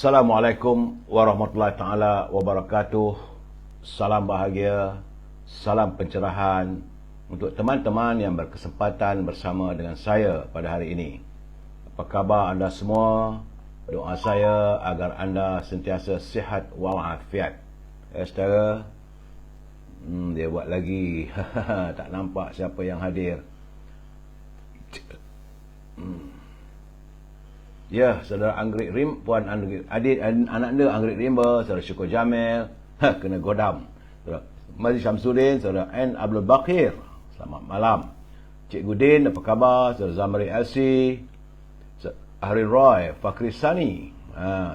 Assalamualaikum warahmatullahi taala wabarakatuh. Salam bahagia, salam pencerahan untuk teman-teman yang berkesempatan bersama dengan saya pada hari ini. Apa khabar anda semua? Doa saya agar anda sentiasa sihat walafiat. Saudara, dia buat lagi. Tak nampak siapa yang hadir. Ya, saudara Anggrek Rim, Puan Anggrek, anak anda Anggrek Rimba, saudara Syukur Jamil, kena godam. Saudara Mazli Syamsuddin, saudara N. Abdul Bakir, selamat malam. Cikgu Din, apa khabar? Saudara Zamri Elsi, Ahri Roy, Fakri Sani,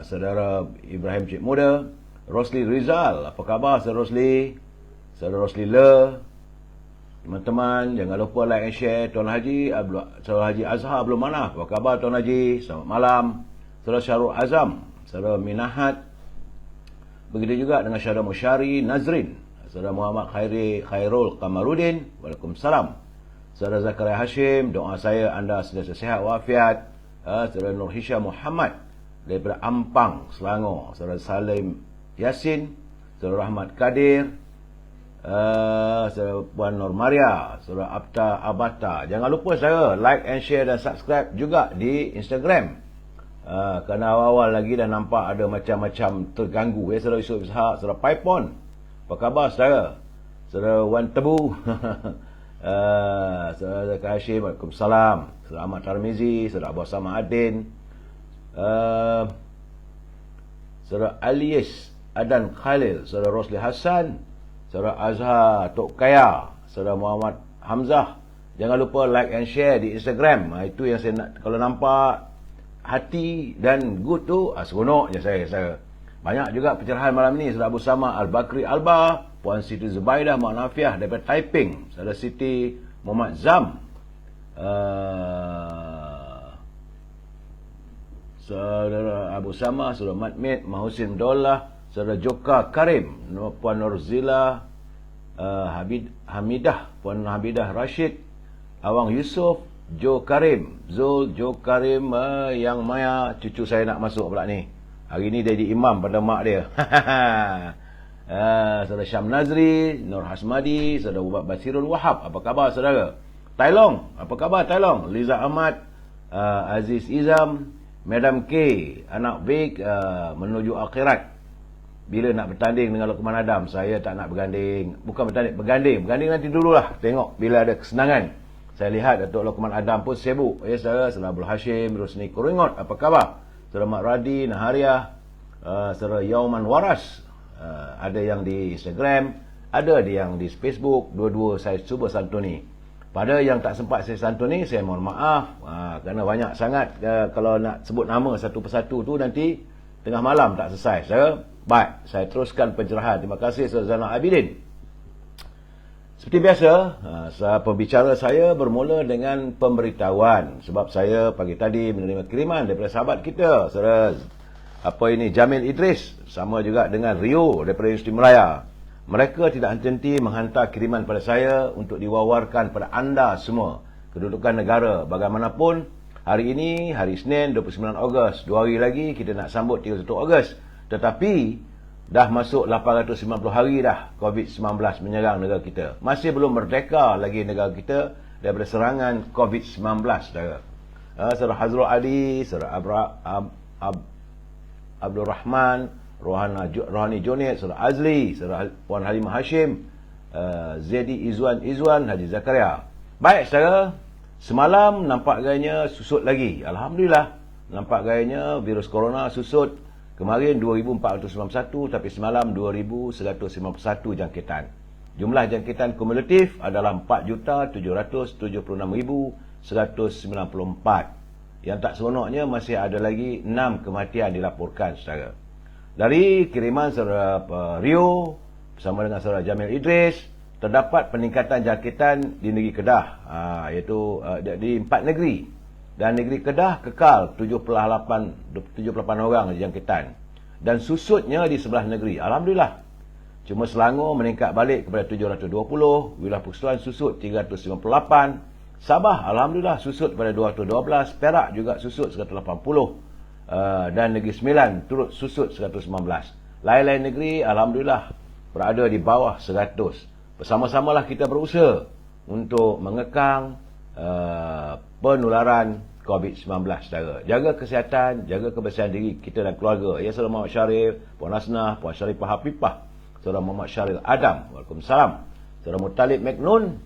saudara Ibrahim Cik Muda, Rosli Rizal, apa khabar saudara Rosli? Saudara Rosli Le. Teman-teman, jangan lupa like and share. Tuan Haji Saudara Haji Azhar belum mana? Apa khabar Tuan Haji? Selamat malam. Saudara Syarul Azam, saudara Minahat. Begitu juga dengan saudara Musyari Nazrin, saudara Muhammad Khairul Kamarudin. Waalaikumsalam. Saudara Zakaria Hashim, doa saya anda sentiasa sihat walafiat. Saudara Nur Hisham Muhammad daripada Ampang, Selangor. Saudara Salim Yasin, saudara Rahmat Kadir, saudara Puan Nur Maria, saudara Abta Abata. Jangan lupa saudara like and share dan subscribe juga di Instagram. Kerana awal-awal lagi dah nampak ada macam-macam terganggu. Saudara Yusuf Ishak, saudara Paipon, apa khabar saudara? Saudara Wan Tebu, saudara Zakaria Hashim, Waalaikumsalam. Saudara Ahmad Tarmizi, saudara Abu Sama Adin, saudara Alias Adan Khalil, saudara Rosli Hassan, saudara Azhar Tok Kaya, saudara Muhammad Hamzah. Jangan lupa like and share di Instagram. Itu yang saya nak. Kalau nampak hati dan good tu, seronok je saya. Banyak juga pencerahan malam ni. Saudara Abu Sama Al-Bakri Alba, Puan Siti Zubaidah Ma'nafiah daripada Taiping, saudara Siti Muhammad Zam, saudara Abu Sama, saudara Matmid Mahusin Dollah, saudara Joka Karim, Puan Nurzila Hamidah, Puan Hamidah Rashid, Awang Yusof, Jo Karim, Jo Karim, yang Maya, cucu saya nak masuk pula ni. Hari ni dia jadi imam pada mak dia. Saudara Syam Nazri, Nur Hasmadi, saudara Ubat Basirul Wahab, apa khabar saudara? Tailong, apa khabar Tailong? Liza Ahmad, Aziz Izam, Madam K, anak Vic, menuju akhirat. Bila nak bertanding dengan Luqman Adam? Saya tak nak berganding. Bukan berganding nanti dululah. Tengok bila ada kesenangan. Saya lihat Datuk Luqman Adam pun sibuk. Ya saudara, saudara Abdul Hashim, Rusni Kuringot, apa khabar? Saudara Mak Radi, Nahariah, saudara Yauman Waras. Ada yang di Instagram, ada yang di Facebook. Dua-dua saya cuba santuni. Pada yang tak sempat saya santuni, saya mohon maaf. Kerana banyak sangat. Kalau nak sebut nama satu persatu tu nanti tengah malam tak selesai. Baik, saya teruskan pencerahan. Terima kasih Saudara Zainal Abidin. Seperti biasa, pembicara saya bermula dengan pemberitahuan. Sebab saya pagi tadi menerima kiriman daripada sahabat kita, Saudara Jamil Idris, sama juga dengan Rio daripada Universiti Melaya. Mereka tidak henti-henti menghantar kiriman pada saya untuk diwawarkan pada anda semua. Kedudukan negara bagaimanapun, hari ini, hari Isnin 29 Ogos, 2 hari lagi kita nak sambut 31 Ogos. Tetapi dah masuk 890 hari dah COVID-19 menyerang negara kita. Masih belum merdeka lagi negara kita daripada serangan COVID-19, saudara. Saudara Hazrul Ali, saudara Abdul Rahman, Rohani Junid, saudara Azli, saudara Puan Halimah Hashim, Zedi Izwan, Haji Zakaria. Baik saudara, semalam nampak gayanya susut lagi. Alhamdulillah, nampak gayanya virus corona susut. Kemarin 2,491, tapi semalam 2,151 jangkitan. Jumlah jangkitan kumulatif adalah 4,776,194. Yang tak seronoknya masih ada lagi 6 kematian dilaporkan saudara. Dari kiriman saudara Rio bersama dengan saudara Jamil Idris, terdapat peningkatan jangkitan di negeri Kedah, iaitu di 4 negeri. Dan negeri Kedah kekal 78 orang jangkitan. Dan susutnya di sebelah negeri. Alhamdulillah. Cuma Selangor meningkat balik kepada 720. Wilayah Persekutuan susut 358. Sabah Alhamdulillah susut pada 212. Perak juga susut 180. dan Negeri Sembilan turut susut 119. Lain-lain negeri alhamdulillah berada di bawah 100. Bersama-samalah kita berusaha untuk mengekang penularan COVID-19, saudara. Jaga kesihatan, jaga kebersihan diri kita dan keluarga. Ya, Saudara Muhammad Syarif, Puan Hasnah, Puan Syarifah Hafifah, Saudara Muhammad Syaril Adam, Waalaikumsalam, Saudara Muttalib Meknun,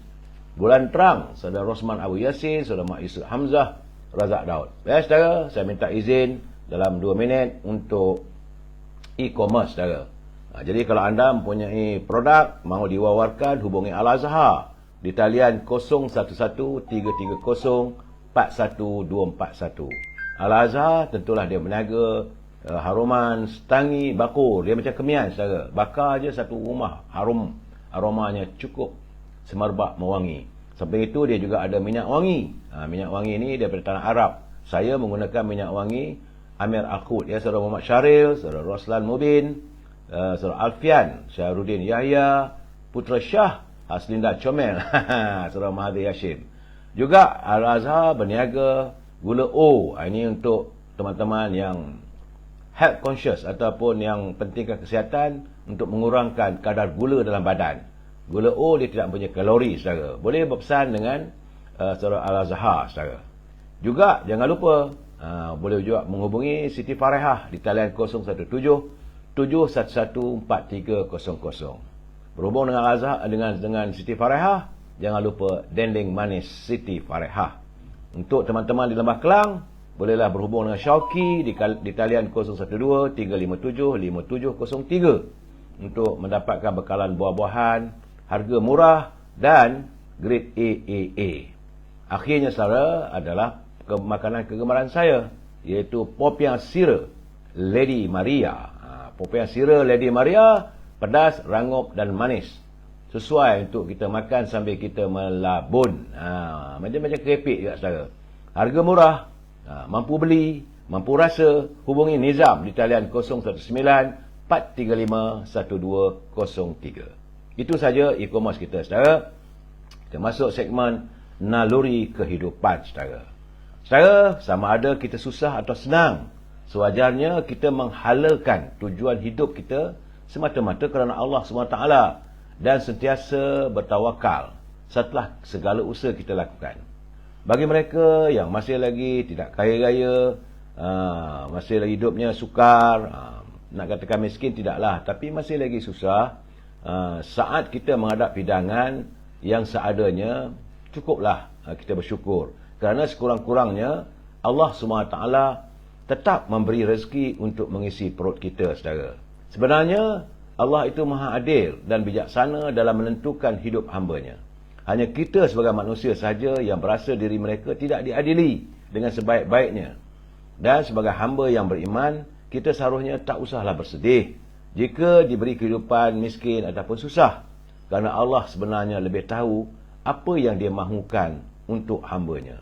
Bulan Terang, Saudara Rosman Abu Yasin, Saudara Mak Yusuf Hamzah, Razak Daud. Ya, saudara, saya minta izin dalam 2 minit untuk e-commerce, saudara. Jadi kalau anda mempunyai produk mahu diwawarkan, hubungi Al-Azhar di talian 01133041241241. Al-Azhar tentulah dia berniaga haruman setangi bakur. Dia macam kemian, saudara. Bakar je satu rumah, harum, aromanya cukup semerbak mewangi. Samping itu dia juga ada minyak wangi. Minyak wangi ini daripada tanah Arab. Saya menggunakan minyak wangi Amir Al-Khud. Ya, Saudara Muhammad Syaril, Saudara Roslan Mubin, Saudara Alfian, Syahruddin Yahya, Putra Shah, Haslinda Comel, Saudara Mahathir Yashim. Juga Al-Azhar berniaga gula O. Ini untuk teman-teman yang health conscious ataupun yang pentingkan kesihatan untuk mengurangkan kadar gula dalam badan. Gula O dia tidak punya kalori, saudara. Boleh berpesan dengan Saudara Al-Azhar, saudara. Juga jangan lupa boleh juga menghubungi Siti Farehah di talian 017-711-4300. Berhubung dengan Al-Azhar dengan Siti Farehah, jangan lupa dendeng manis Siti Farehah. Untuk teman-teman di Lembah Kelang, bolehlah berhubung dengan Syauqi di talian 012-357-5703 untuk mendapatkan bekalan buah-buahan harga murah dan grade AAA. Akhirnya, saudara, adalah makanan kegemaran saya, iaitu popiah sira Lady Maria. Popiah sira Lady Maria pedas, rangup dan manis. Sesuai untuk kita makan sambil kita melabun. Macam-macam keripik juga, saudara. Harga murah, mampu beli, mampu rasa, hubungi Nizam di talian 019-435-1203. Itu saja e-commerce kita, saudara. Kita masuk segmen naluri kehidupan, saudara. Saudara, sama ada kita susah atau senang, sewajarnya kita menghalakan tujuan hidup kita semata-mata kerana Allah SWT dan sentiasa bertawakal setelah segala usaha kita lakukan. Bagi mereka yang masih lagi tidak kaya raya, masih lagi hidupnya sukar, nak katakan miskin tidaklah, tapi masih lagi susah, saat kita menghadap hidangan yang seadanya, cukuplah kita bersyukur. Kerana sekurang-kurangnya Allah SWT tetap memberi rezeki untuk mengisi perut kita, saudara. Sebenarnya Allah itu maha adil dan bijaksana dalam menentukan hidup hambanya. Hanya kita sebagai manusia sahaja yang berasa diri mereka tidak diadili dengan sebaik-baiknya. Dan sebagai hamba yang beriman, kita seharusnya tak usahlah bersedih jika diberi kehidupan miskin ataupun susah. Kerana Allah sebenarnya lebih tahu apa yang dia mahukan untuk hambanya.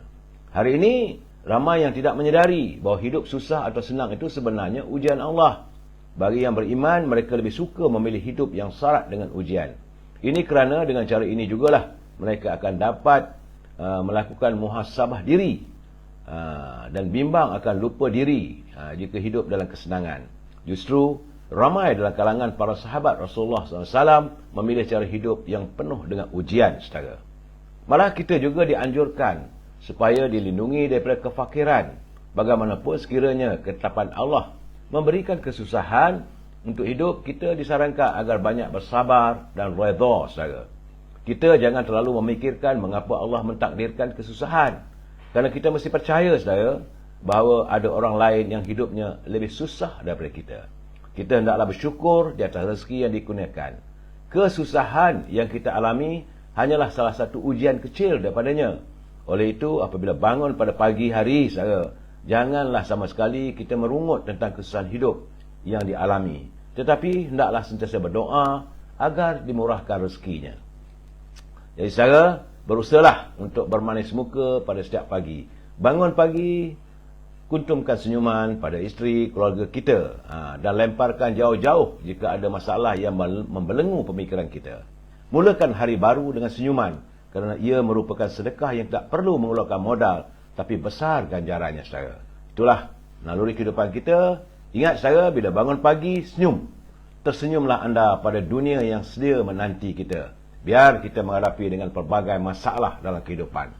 Hari ini, ramai yang tidak menyedari bahawa hidup susah atau senang itu sebenarnya ujian Allah. Bagi yang beriman, mereka lebih suka memilih hidup yang syarat dengan ujian. Ini kerana dengan cara ini jugalah mereka akan dapat melakukan muhasabah diri dan bimbang akan lupa diri jika hidup dalam kesenangan. Justru, ramai dalam kalangan para sahabat Rasulullah SAW memilih cara hidup yang penuh dengan ujian, saudara. Malah kita juga dianjurkan supaya dilindungi daripada kefakiran. Bagaimanapun sekiranya ketetapan Allah memberikan kesusahan untuk hidup, kita disarankan agar banyak bersabar dan redha, saudara. Kita jangan terlalu memikirkan mengapa Allah mentakdirkan kesusahan. Kerana kita mesti percaya, saudara, bahawa ada orang lain yang hidupnya lebih susah daripada kita. Kita hendaklah bersyukur di atas rezeki yang dikurniakan. Kesusahan yang kita alami hanyalah salah satu ujian kecil daripadanya. Oleh itu, apabila bangun pada pagi hari, saudara, janganlah sama sekali kita merungut tentang kesusahan hidup yang dialami. Tetapi, hendaklah sentiasa berdoa agar dimurahkan rezekinya. Jadi, saudara, berusahalah untuk bermanis muka pada setiap pagi. Bangun pagi, kuntumkan senyuman pada isteri, keluarga kita, dan lemparkan jauh-jauh jika ada masalah yang membelenggu pemikiran kita. Mulakan hari baru dengan senyuman, kerana ia merupakan sedekah yang tak perlu mengeluarkan modal, tapi besar ganjarannya, saudara. Itulah naluri kehidupan kita. Ingat saudara, bila bangun pagi, senyum. Tersenyumlah anda pada dunia yang sedia menanti kita. Biar kita menghadapi dengan pelbagai masalah dalam kehidupan.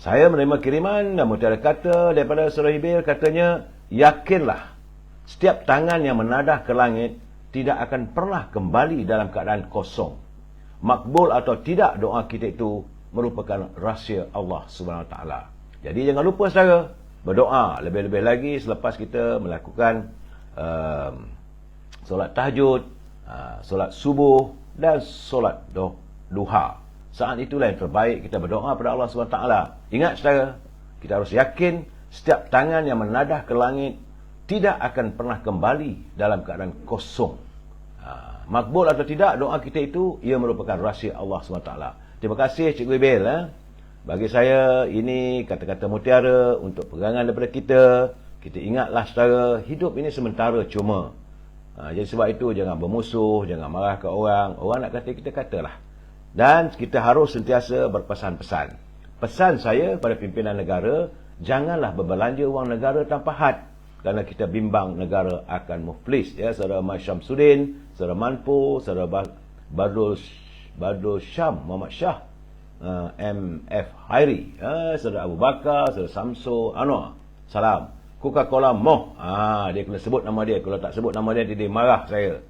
Saya menerima kiriman dan mutiara kata daripada Saudara Hibil, katanya, yakinlah, setiap tangan yang menadah ke langit tidak akan pernah kembali dalam keadaan kosong. Makbul atau tidak doa kita itu merupakan rahsia Allah SWT. Jadi jangan lupa saudara, berdoa lebih-lebih lagi selepas kita melakukan solat tahajud, solat subuh dan solat duha. Saat itulah yang terbaik kita berdoa pada Allah SWT. Ingat saudara, kita harus yakin setiap tangan yang menadah ke langit tidak akan pernah kembali dalam keadaan kosong. Makbul atau tidak doa kita itu, ia merupakan rahsia Allah SWT. Terima kasih Cikgu Hibil. Bagi saya, ini kata-kata mutiara untuk pegangan daripada kita. Kita ingatlah saudara, hidup ini sementara cuma. Jadi sebab itu, jangan bermusuh, jangan marah ke orang. Orang nak kata, kita katalah. Dan kita harus sentiasa berpesan-pesan. Pesan saya pada pimpinan negara, janganlah berbelanja wang negara tanpa had. Kerana kita bimbang negara akan muflis. Ya, Saudara Mas Syamsuddin, Saudara Manpo, Saudara Badul Syam, Muhammad Shah, MF Hairi, Saudara Abu Bakar, Saudara Samsul Anwar. Salam. Coca-Cola Moh. Dia kena sebut nama dia. Kalau tak sebut nama dia, dia marah saya.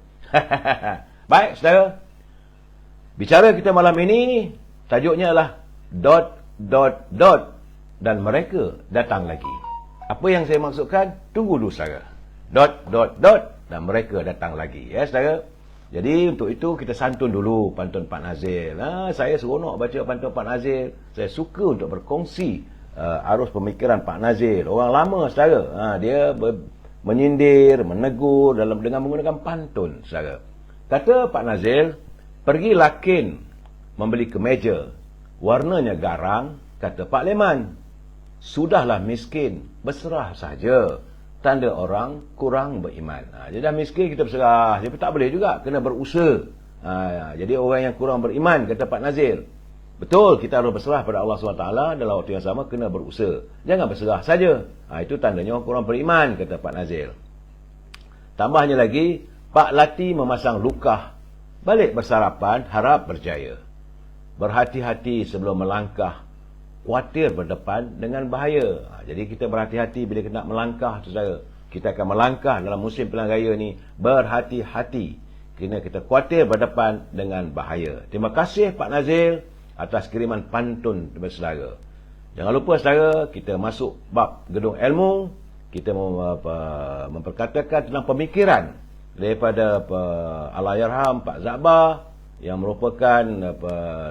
Baik, saudara. Bicara kita malam ini, tajuknya adalah ... dan mereka datang lagi. Apa yang saya maksudkan? Tunggu dulu, saudara. ... dan mereka datang lagi. Ya, saudara. Jadi untuk itu kita santun dulu pantun Pak Nazil. Saya seronok baca pantun Pak Nazil. Saya suka untuk berkongsi arus pemikiran Pak Nazil. Orang lama saudara. Dia menyindir, menegur dengan menggunakan pantun saudara. Kata Pak Nazil, pergi Lakin membeli kemeja, warnanya garang. Kata Pak Leman, sudahlah miskin, berserah saja, tanda orang kurang beriman. Jadi dah miskin kita berserah, tapi tak boleh juga, kena berusaha. Jadi orang yang kurang beriman, kata Pak Nazil, betul, kita harus berserah pada Allah SWT, dalam waktu yang sama kena berusaha. Jangan berserah saja. Itu tandanya orang kurang beriman, kata Pak Nazil. Tambahnya lagi, Pak Lati memasang lukah, balik bersarapan, harap berjaya. Berhati-hati sebelum melangkah, khawatir berdepan dengan bahaya. Jadi kita berhati-hati bila kita nak melangkah, saudara. Kita akan melangkah dalam musim pilihan raya ni, berhati-hati. Kerana kita khawatir berdepan dengan bahaya. Terima kasih Pak Nazil atas kiriman pantun daripada saudara. Jangan lupa saudara, kita masuk bab gedung ilmu. Kita memperkatakan tentang pemikiran daripada Allahyarham Pak Zakbar, yang merupakan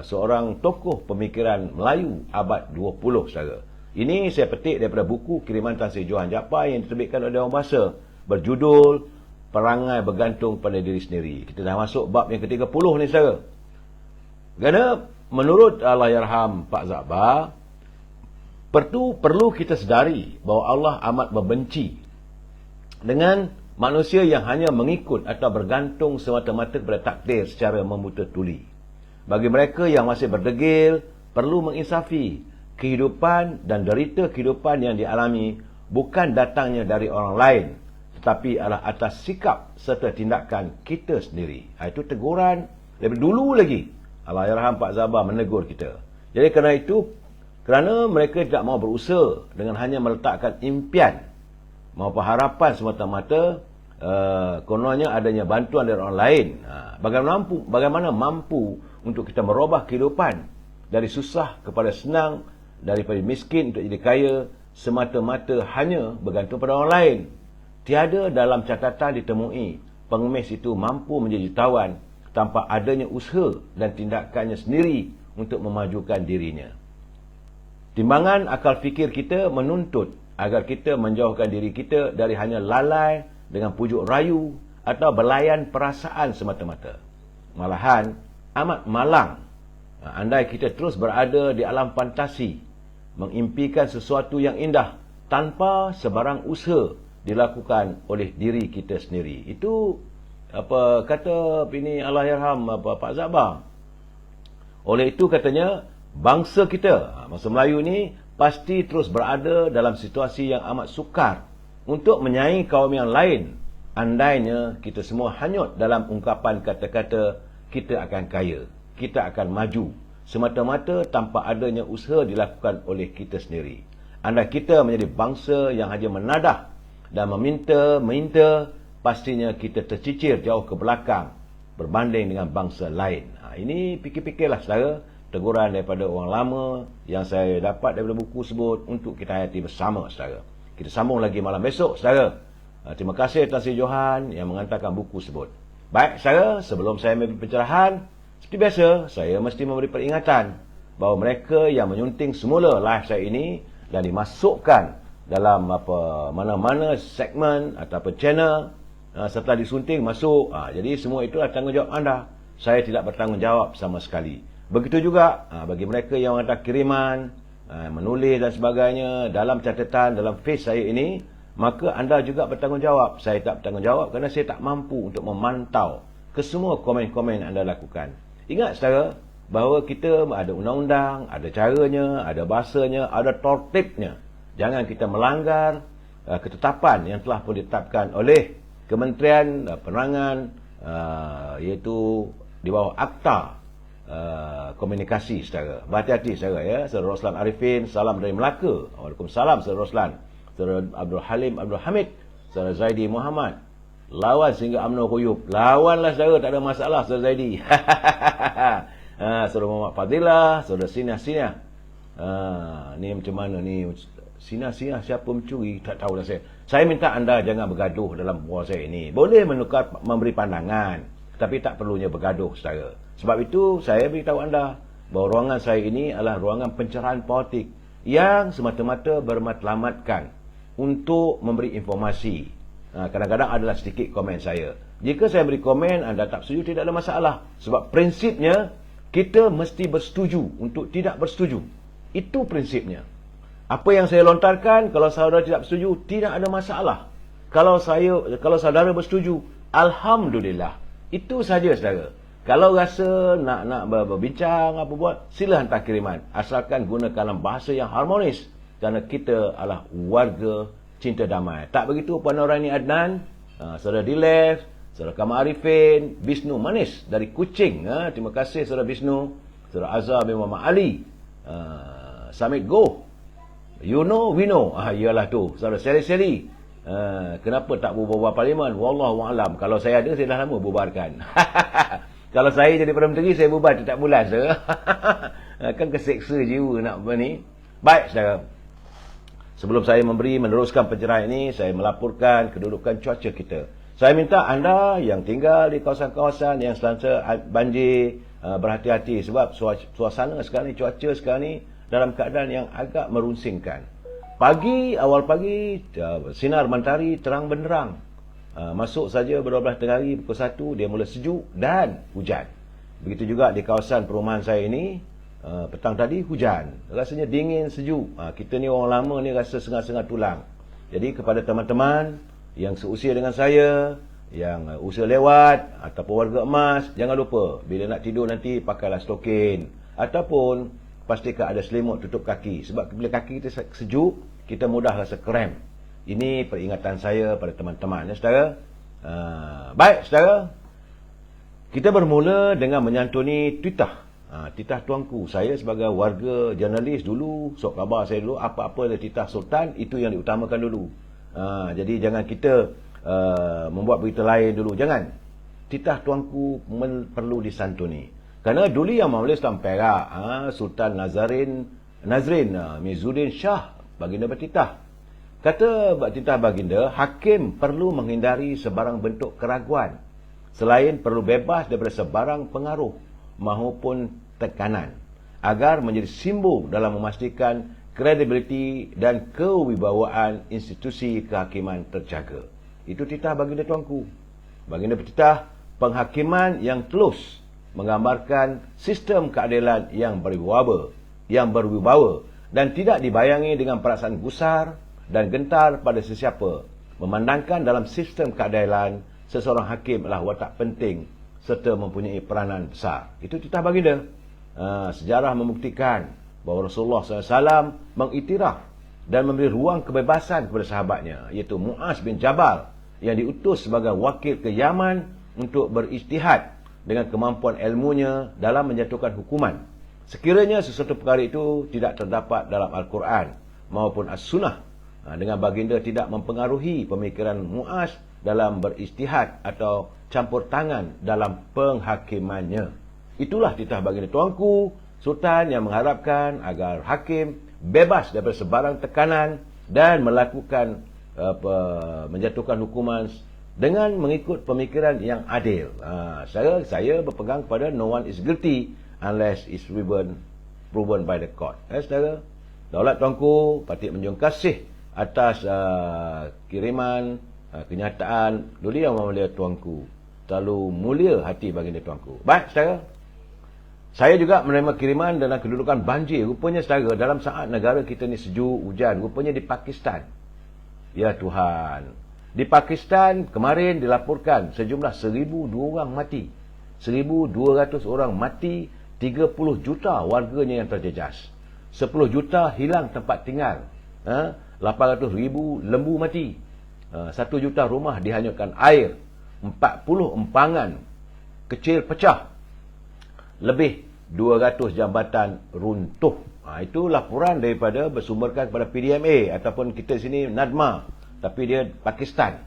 seorang tokoh pemikiran Melayu abad 20 saudara. Ini saya petik daripada buku kiriman Tan Sri Johan Japar yang diterbitkan oleh Dewan Bahasa, berjudul Perangai Bergantung pada Diri Sendiri. Kita dah masuk bab yang ke-30 ni saudara. Kerana menurut Allahyarham Pak Zakbar, perlu kita sedari bahawa Allah amat membenci dengan manusia yang hanya mengikut atau bergantung semata-mata kepada takdir secara membuta tuli. Bagi mereka yang masih berdegil, perlu menginsafi kehidupan dan derita kehidupan yang dialami bukan datangnya dari orang lain, tetapi adalah atas sikap serta tindakan kita sendiri. Itu teguran lebih dulu lagi. Allahyarham Pak Zakbar menegur kita. Jadi kerana mereka tidak mau berusaha dengan hanya meletakkan impian maupun harapan semata-mata, kononnya adanya bantuan dari orang lain. Bagaimana mampu untuk kita merubah kehidupan dari susah kepada senang, daripada miskin untuk jadi kaya, semata-mata hanya bergantung pada orang lain. Tiada dalam catatan ditemui pengemis itu mampu menjadi jutawan tanpa adanya usaha dan tindakannya sendiri untuk memajukan dirinya. Timbangan akal fikir kita menuntut agar kita menjauhkan diri kita dari hanya lalai dengan pujuk rayu atau belayan perasaan semata-mata. Malahan amat malang andai kita terus berada di alam fantasi, mengimpikan sesuatu yang indah tanpa sebarang usaha dilakukan oleh diri kita sendiri. Itu apa kata bini Allahyarham Pak Zakbar. Oleh itu katanya, bangsa kita, bangsa Melayu ni pasti terus berada dalam situasi yang amat sukar untuk menyaingi kaum yang lain. Andainya kita semua hanyut dalam ungkapan kata-kata kita akan kaya, kita akan maju, semata-mata tanpa adanya usaha dilakukan oleh kita sendiri. Andai kita menjadi bangsa yang hanya menadah dan meminta, pastinya kita tercicir jauh ke belakang berbanding dengan bangsa lain. Ini fikir-fikirlah saudara, teguran daripada orang lama yang saya dapat daripada buku sebut untuk kita hayati bersama saudara. Kita sambung lagi malam besok saudara. Terima kasih Tan Sri Johan yang mengantarkan buku sebut. Baik saudara, sebelum saya memberi pencerahan, seperti biasa saya mesti memberi peringatan bahawa mereka yang menyunting semula live saya ini dan dimasukkan dalam mana-mana segmen ataupun channel setelah disunting masuk, jadi semua itulah tanggungjawab anda. Saya tidak bertanggungjawab sama sekali. Begitu juga bagi mereka yang ada kiriman, menulis dan sebagainya dalam catatan dalam face saya ini, maka anda juga bertanggungjawab. Saya tak bertanggungjawab kerana saya tak mampu untuk memantau ke semua komen-komen yang anda lakukan. Ingat saudara, bahawa kita ada undang-undang, ada caranya, ada bahasanya, ada tertibnya. Jangan kita melanggar ketetapan yang telah pun ditetapkan oleh Kementerian Penerangan, iaitu di bawah Akta Komunikasi saudara. Berhati-hati saudara ya. Saudara Roslan Arifin, salam dari Melaka. Waalaikumsalam saudara Roslan. Saudara Abdul Halim Abdul Hamid, saudara Zaidi Muhammad. Lawan sehingga UMNO Kuyup. Lawanlah saudara, tak ada masalah saudara Zaidi. Saudara Muhammad Fadilah, saudara Sinah. Ni macam mana ni? Sinah siapa mencuri? Tak tahulah saya. Saya minta anda jangan bergaduh dalam bual saya ini. Boleh menukar, memberi pandangan, tapi tak perlunya bergaduh saudara. Sebab itu saya beritahu anda bahawa ruangan saya ini adalah ruangan pencerahan politik yang semata-mata bermatlamatkan untuk memberi informasi. Kadang-kadang adalah sedikit komen saya. Jika saya beri komen anda tak setuju, tidak ada masalah. Sebab prinsipnya kita mesti bersetuju untuk tidak bersetuju. Itu prinsipnya. Apa yang saya lontarkan, kalau saudara tidak bersetuju, tidak ada masalah. Kalau saudara bersetuju, alhamdulillah. Itu saja saudara. Kalau rasa nak berbincang apa buat, sila hantar kiriman. Asalkan gunakan dalam bahasa yang harmonis. Kerana kita adalah warga cinta damai. Tak begitu Puan Norani Adnan, saudara Dilef, saudara Kamal Arifin, Bisnu Manis dari Kuching. Terima kasih saudara Bisnu. Saudara Azhar bin Muhammad Ali, Samit Go, you know, we know. Iyalah tu. Saudara Seri-Seri, kenapa tak bubar parlimen? Wallahualam. Kalau saya ada, saya dah lama bubarkan. Kalau saya jadi Perdana Menteri, saya bubar setiap bulan saudara. Kan keseksa jiwa nak apa ni. Baik saudara, sebelum saya meneruskan pencerahan ini, saya melaporkan kedudukan cuaca kita. Saya minta anda yang tinggal di kawasan-kawasan yang selangsa banjir, berhati-hati sebab suasana sekarang ni, cuaca sekarang ni dalam keadaan yang agak merunsingkan. Awal pagi, sinar mentari terang benderang. Masuk saja ber-12 tengah hari, pukul 1, dia mula sejuk dan hujan. Begitu juga di kawasan perumahan saya ini, petang tadi hujan. Rasanya dingin, sejuk. Kita ni orang lama ni rasa sengat-sengat tulang. Jadi kepada teman-teman yang seusia dengan saya, yang usia lewat ataupun warga emas, jangan lupa bila nak tidur nanti pakailah stokin. Ataupun pastikan ada selimut tutup kaki. Sebab bila kaki kita sejuk, kita mudah rasa krem. Ini peringatan saya pada teman-teman ya saudara. Baik saudara, kita bermula dengan menyantuni titah. Titah tuanku. Saya sebagai warga jurnalis dulu, sok khabar saya dulu, apa-apa ada titah sultan, itu yang diutamakan dulu. Jadi jangan kita membuat berita lain dulu. Jangan. Titah tuanku perlu disantuni. Kerana dulu yang Majlis Islam Perak, Sultan Nazrin Mizuddin Shah, baginda bertitah. Kata titah baginda, hakim perlu menghindari sebarang bentuk keraguan, selain perlu bebas daripada sebarang pengaruh maupun tekanan, agar menjadi simbol dalam memastikan kredibiliti dan kewibawaan institusi kehakiman terjaga. Itu titah baginda tuanku. Baginda bertitah, penghakiman yang telus menggambarkan sistem keadilan yang berwibawa dan tidak dibayangi dengan perasaan gusar dan gentar pada sesiapa. Memandangkan dalam sistem keadilan, seseorang hakim adalah watak penting serta mempunyai peranan besar. Itu titah baginda. Sejarah membuktikan bahawa Rasulullah SAW mengiktiraf dan memberi ruang kebebasan kepada sahabatnya, iaitu Mu'az bin Jabal, yang diutus sebagai wakil ke Yaman untuk berijtihad dengan kemampuan ilmunya dalam menjatuhkan hukuman. Sekiranya sesuatu perkara itu tidak terdapat dalam Al-Quran maupun As-Sunnah, dengan baginda tidak mempengaruhi pemikiran Mu'az dalam berijtihad atau campur tangan dalam penghakimannya. Itulah titah baginda tuanku, Sultan, yang mengharapkan agar hakim bebas daripada sebarang tekanan dan melakukan menjatuhkan hukuman dengan mengikut pemikiran yang adil. Saya berpegang kepada no one is guilty unless is proven by the court. Saudara, daulat tuanku, patut menjunjung kasih atas kiriman kenyataan duli yang mulia tuanku. Terlalu mulia hati baginda tuanku. Baik, saudara, saya juga menerima kiriman dalam kedudukan banjir. Rupanya, saudara, dalam saat negara kita ni sejuk, hujan, rupanya di Pakistan. Ya Tuhan, di Pakistan kemarin dilaporkan sejumlah 1,002 orang mati. 1,200 orang mati, 30 juta warganya yang terjejas. 10 juta hilang tempat tinggal. 800,000 lembu mati. 1 juta rumah dihanyutkan air. 40 empangan kecil pecah. Lebih 200 jambatan runtuh. Itu laporan daripada bersumberkan kepada PDMA ataupun kita sini NADMA, tapi dia Pakistan.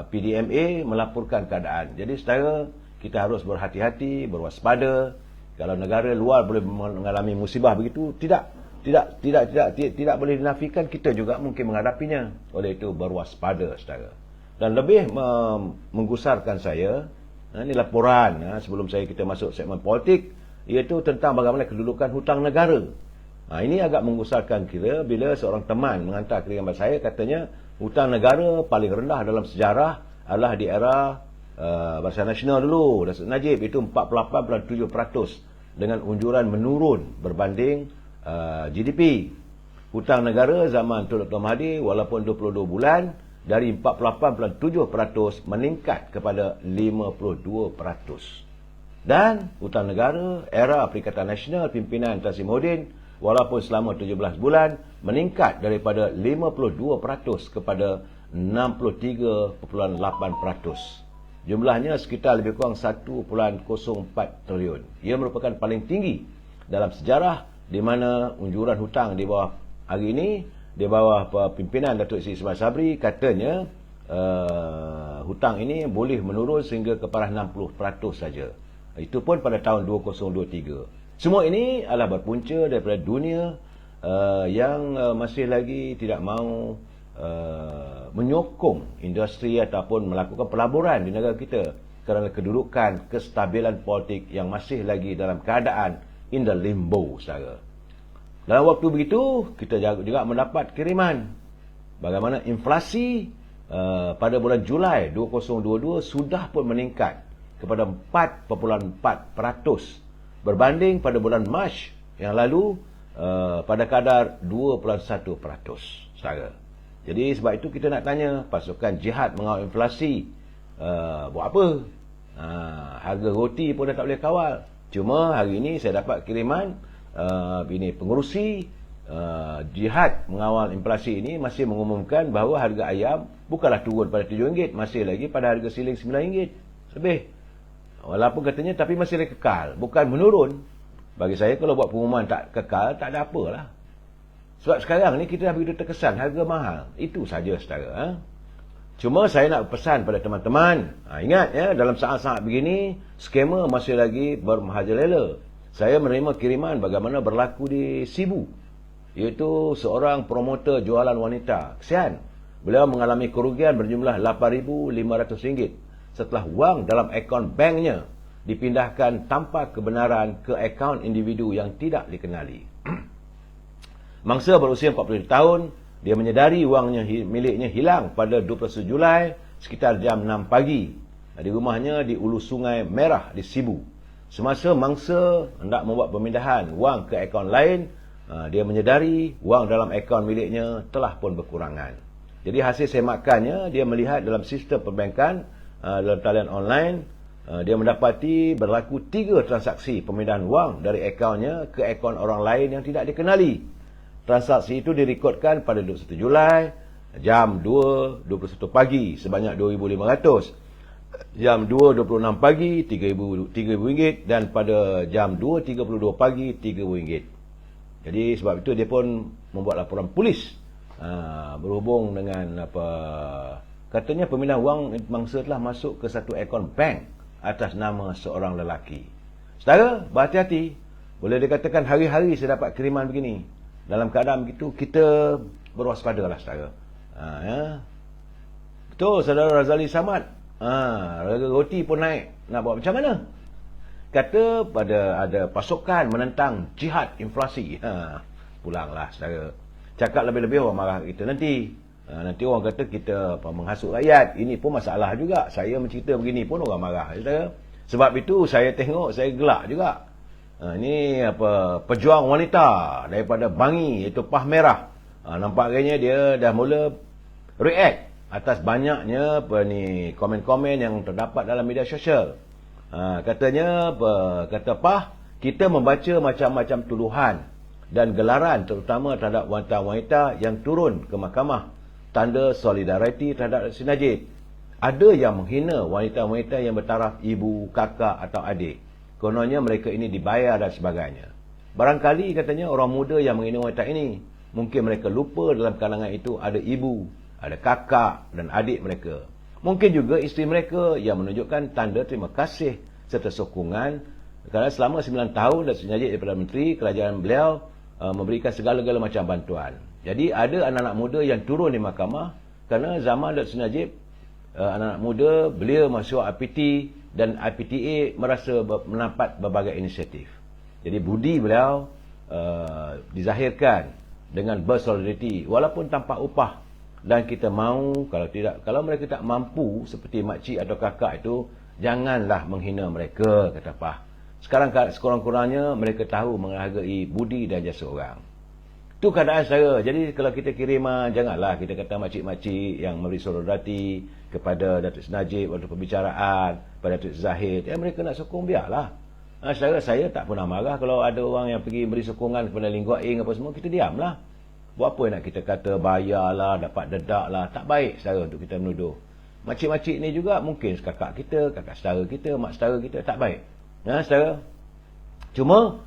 PDMA melaporkan keadaan. Jadi saudara, kita harus berhati-hati, berwaspada. Kalau negara luar boleh mengalami musibah begitu, tidak boleh dinafikan, kita juga mungkin menghadapinya. Oleh itu berwaspada, saudara. Dan lebih menggusarkan saya, ini laporan sebelum kita masuk segmen politik, iaitu tentang bagaimana kedudukan hutang negara. Ini agak menggusarkan kira bila seorang teman mengantar kiriman saya, katanya hutang negara paling rendah dalam sejarah adalah di era Barisan Nasional dulu, Datuk Najib, itu 48.7% dengan unjuran menurun berbanding GDP. Hutang negara zaman Tun Dr. Mahathir walaupun 22 bulan dari 48.7% meningkat kepada 52%. Dan hutang negara era Perikatan Nasional pimpinan Tan Sri Muhyiddin walaupun selama 17 bulan meningkat daripada 52% kepada 63.8%. Jumlahnya sekitar lebih kurang 1.04 triliun. Ia merupakan paling tinggi dalam sejarah, di mana unjuran hutang di bawah hari ini, di bawah pimpinan Datuk Seri Ismail Sabri, katanya hutang ini boleh menurun sehingga kepada 60% saja. Itu pun pada tahun 2023. Semua ini adalah berpunca daripada dunia yang masih lagi tidak mahu menyokong industri ataupun melakukan pelaburan di negara kita kerana kedudukan kestabilan politik yang masih lagi dalam keadaan in the limbo, saudara. Dalam waktu begitu, kita juga mendapat kiriman bagaimana inflasi pada bulan Julai 2022 sudah pun meningkat kepada 4.4% berbanding pada bulan Mac yang lalu pada kadar 2.1%, saudara. Jadi sebab itu kita nak tanya, pasukan jihad mengawal inflasi buat apa? Harga roti pun dah tak boleh kawal. Cuma hari ini saya dapat kiriman ini pengerusi jihad mengawal inflasi ini masih mengumumkan bahawa harga ayam bukanlah turun pada RM7, masih lagi pada harga siling RM9 lebih. Walaupun katanya tapi masih lagi kekal, bukan menurun. Bagi saya kalau buat pengumuman tak kekal, tak ada apalah. Sebab sekarang ni kita dah begitu terkesan harga mahal. Itu saja, saudara. Cuma saya nak pesan pada teman-teman, ingat ya, dalam saat-saat begini skema masih lagi bermerajalela. Saya menerima kiriman bagaimana berlaku di Sibu, iaitu seorang promotor jualan wanita. Kesian, beliau mengalami kerugian berjumlah RM8,500 setelah wang dalam akaun banknya dipindahkan tanpa kebenaran ke akaun individu yang tidak dikenali. Mangsa berusia 40 tahun, dia menyedari wangnya miliknya hilang pada 21 Julai sekitar jam 6 pagi di rumahnya di Ulu Sungai Merah di Sibu. Semasa mangsa hendak membuat pemindahan wang ke akaun lain, dia menyedari wang dalam akaun miliknya telah pun berkurangan. Jadi hasil semakannya, dia melihat dalam sistem perbankan dalam talian online, dia mendapati berlaku 3 transaksi pemindahan wang dari akaunnya ke akaun orang lain yang tidak dikenali. Transaksi itu direkodkan pada 21 Julai jam 2.21 pagi sebanyak RM2,500. Jam 2.26 pagi RM3,000 dan pada jam 2.32 pagi RM3,000. Jadi sebab itu dia pun membuat laporan polis berhubung dengan katanya pemindahan wang mangsa telah masuk ke satu akaun bank atas nama seorang lelaki. Saudara, berhati-hati. Boleh dikatakan hari-hari saya dapat kiriman begini. Dalam keadaan begitu, kita berwaspadalah saudara. Ya. Betul, saudara Razali Samad. Harga roti pun naik. Nak buat macam mana? Kata ada pasukan menentang jihad inflasi. Pulanglah saudara. Cakap lebih-lebih orang marah kita nanti. Nanti orang kata kita menghasut rakyat. Ini pun masalah juga. Saya mencerita begini pun orang marah. Saudara. Sebab itu saya tengok, saya gelak juga. Ini pejuang wanita daripada Bangi, iaitu Pah Merah. Nampaknya dia dah mula react atas banyaknya komen-komen yang terdapat dalam media sosial. Katanya kata Pah, kita membaca macam-macam tuduhan dan gelaran terutama terhadap wanita-wanita yang turun ke mahkamah tanda solidariti terhadap Datuk Najib. Ada yang menghina wanita-wanita yang bertaraf ibu, kakak atau adik. Kononnya mereka ini dibayar dan sebagainya. Barangkali katanya orang muda yang menghina wanita ini, mungkin mereka lupa dalam kalangan itu ada ibu, ada kakak dan adik mereka. Mungkin juga isteri mereka yang menunjukkan tanda terima kasih serta sokongan kerana selama 9 tahun Datuk Najib daripada Menteri Kerajaan beliau memberikan segala-gala macam bantuan. Jadi ada anak-anak muda yang turun di mahkamah kerana zaman Datuk Najib, anak-anak muda belia masuk IPT dan IPTA merasa mendapat berbagai inisiatif. Jadi budi beliau dizahirkan dengan bersolidariti walaupun tanpa upah. Dan kita mahu kalau mereka tak mampu seperti makcik atau kakak itu, janganlah menghina mereka, kata Pah. Sekarang sekurang-kurangnya mereka tahu menghargai budi dan jasa orang. Itu keadaan saya. Jadi kalau kita kiriman, janganlah kita kata makcik-makcik yang memberi solidariti kepada Datuk Najib waktu pembicaraan, pada Datuk Zahid. Mereka nak sokong, biarlah. Saya tak pernah marah kalau ada orang yang pergi beri sokongan kepada Lim Guat Eng apa semua, kita diamlah. Buat apa nak kita kata bayarlah, dapat dedak lah. Tak baik saudara untuk kita menuduh. Makcik-makcik ni juga mungkin kakak kita, kakak saudara kita, mak saudara kita. Tak baik. Saudara. Cuma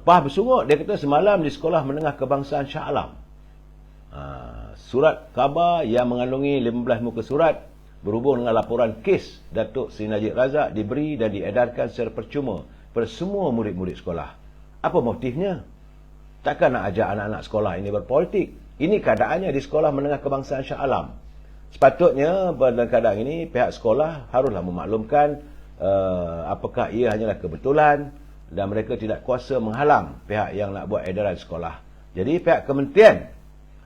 Pah bersungut, dia kata semalam di Sekolah Menengah Kebangsaan Shah Alam, surat khabar yang mengandungi 15 muka surat berhubung dengan laporan kes Datuk Seri Najib Razak diberi dan diedarkan secara percuma kepada semua murid-murid sekolah. Apa motifnya? Takkan nak ajak anak-anak sekolah ini berpolitik? Ini keadaannya di Sekolah Menengah Kebangsaan Shah Alam. Sepatutnya pada keadaan ini pihak sekolah haruslah memaklumkan apakah ia hanyalah kebetulan dan mereka tidak kuasa menghalang pihak yang nak buat edaran sekolah. Jadi pihak kementerian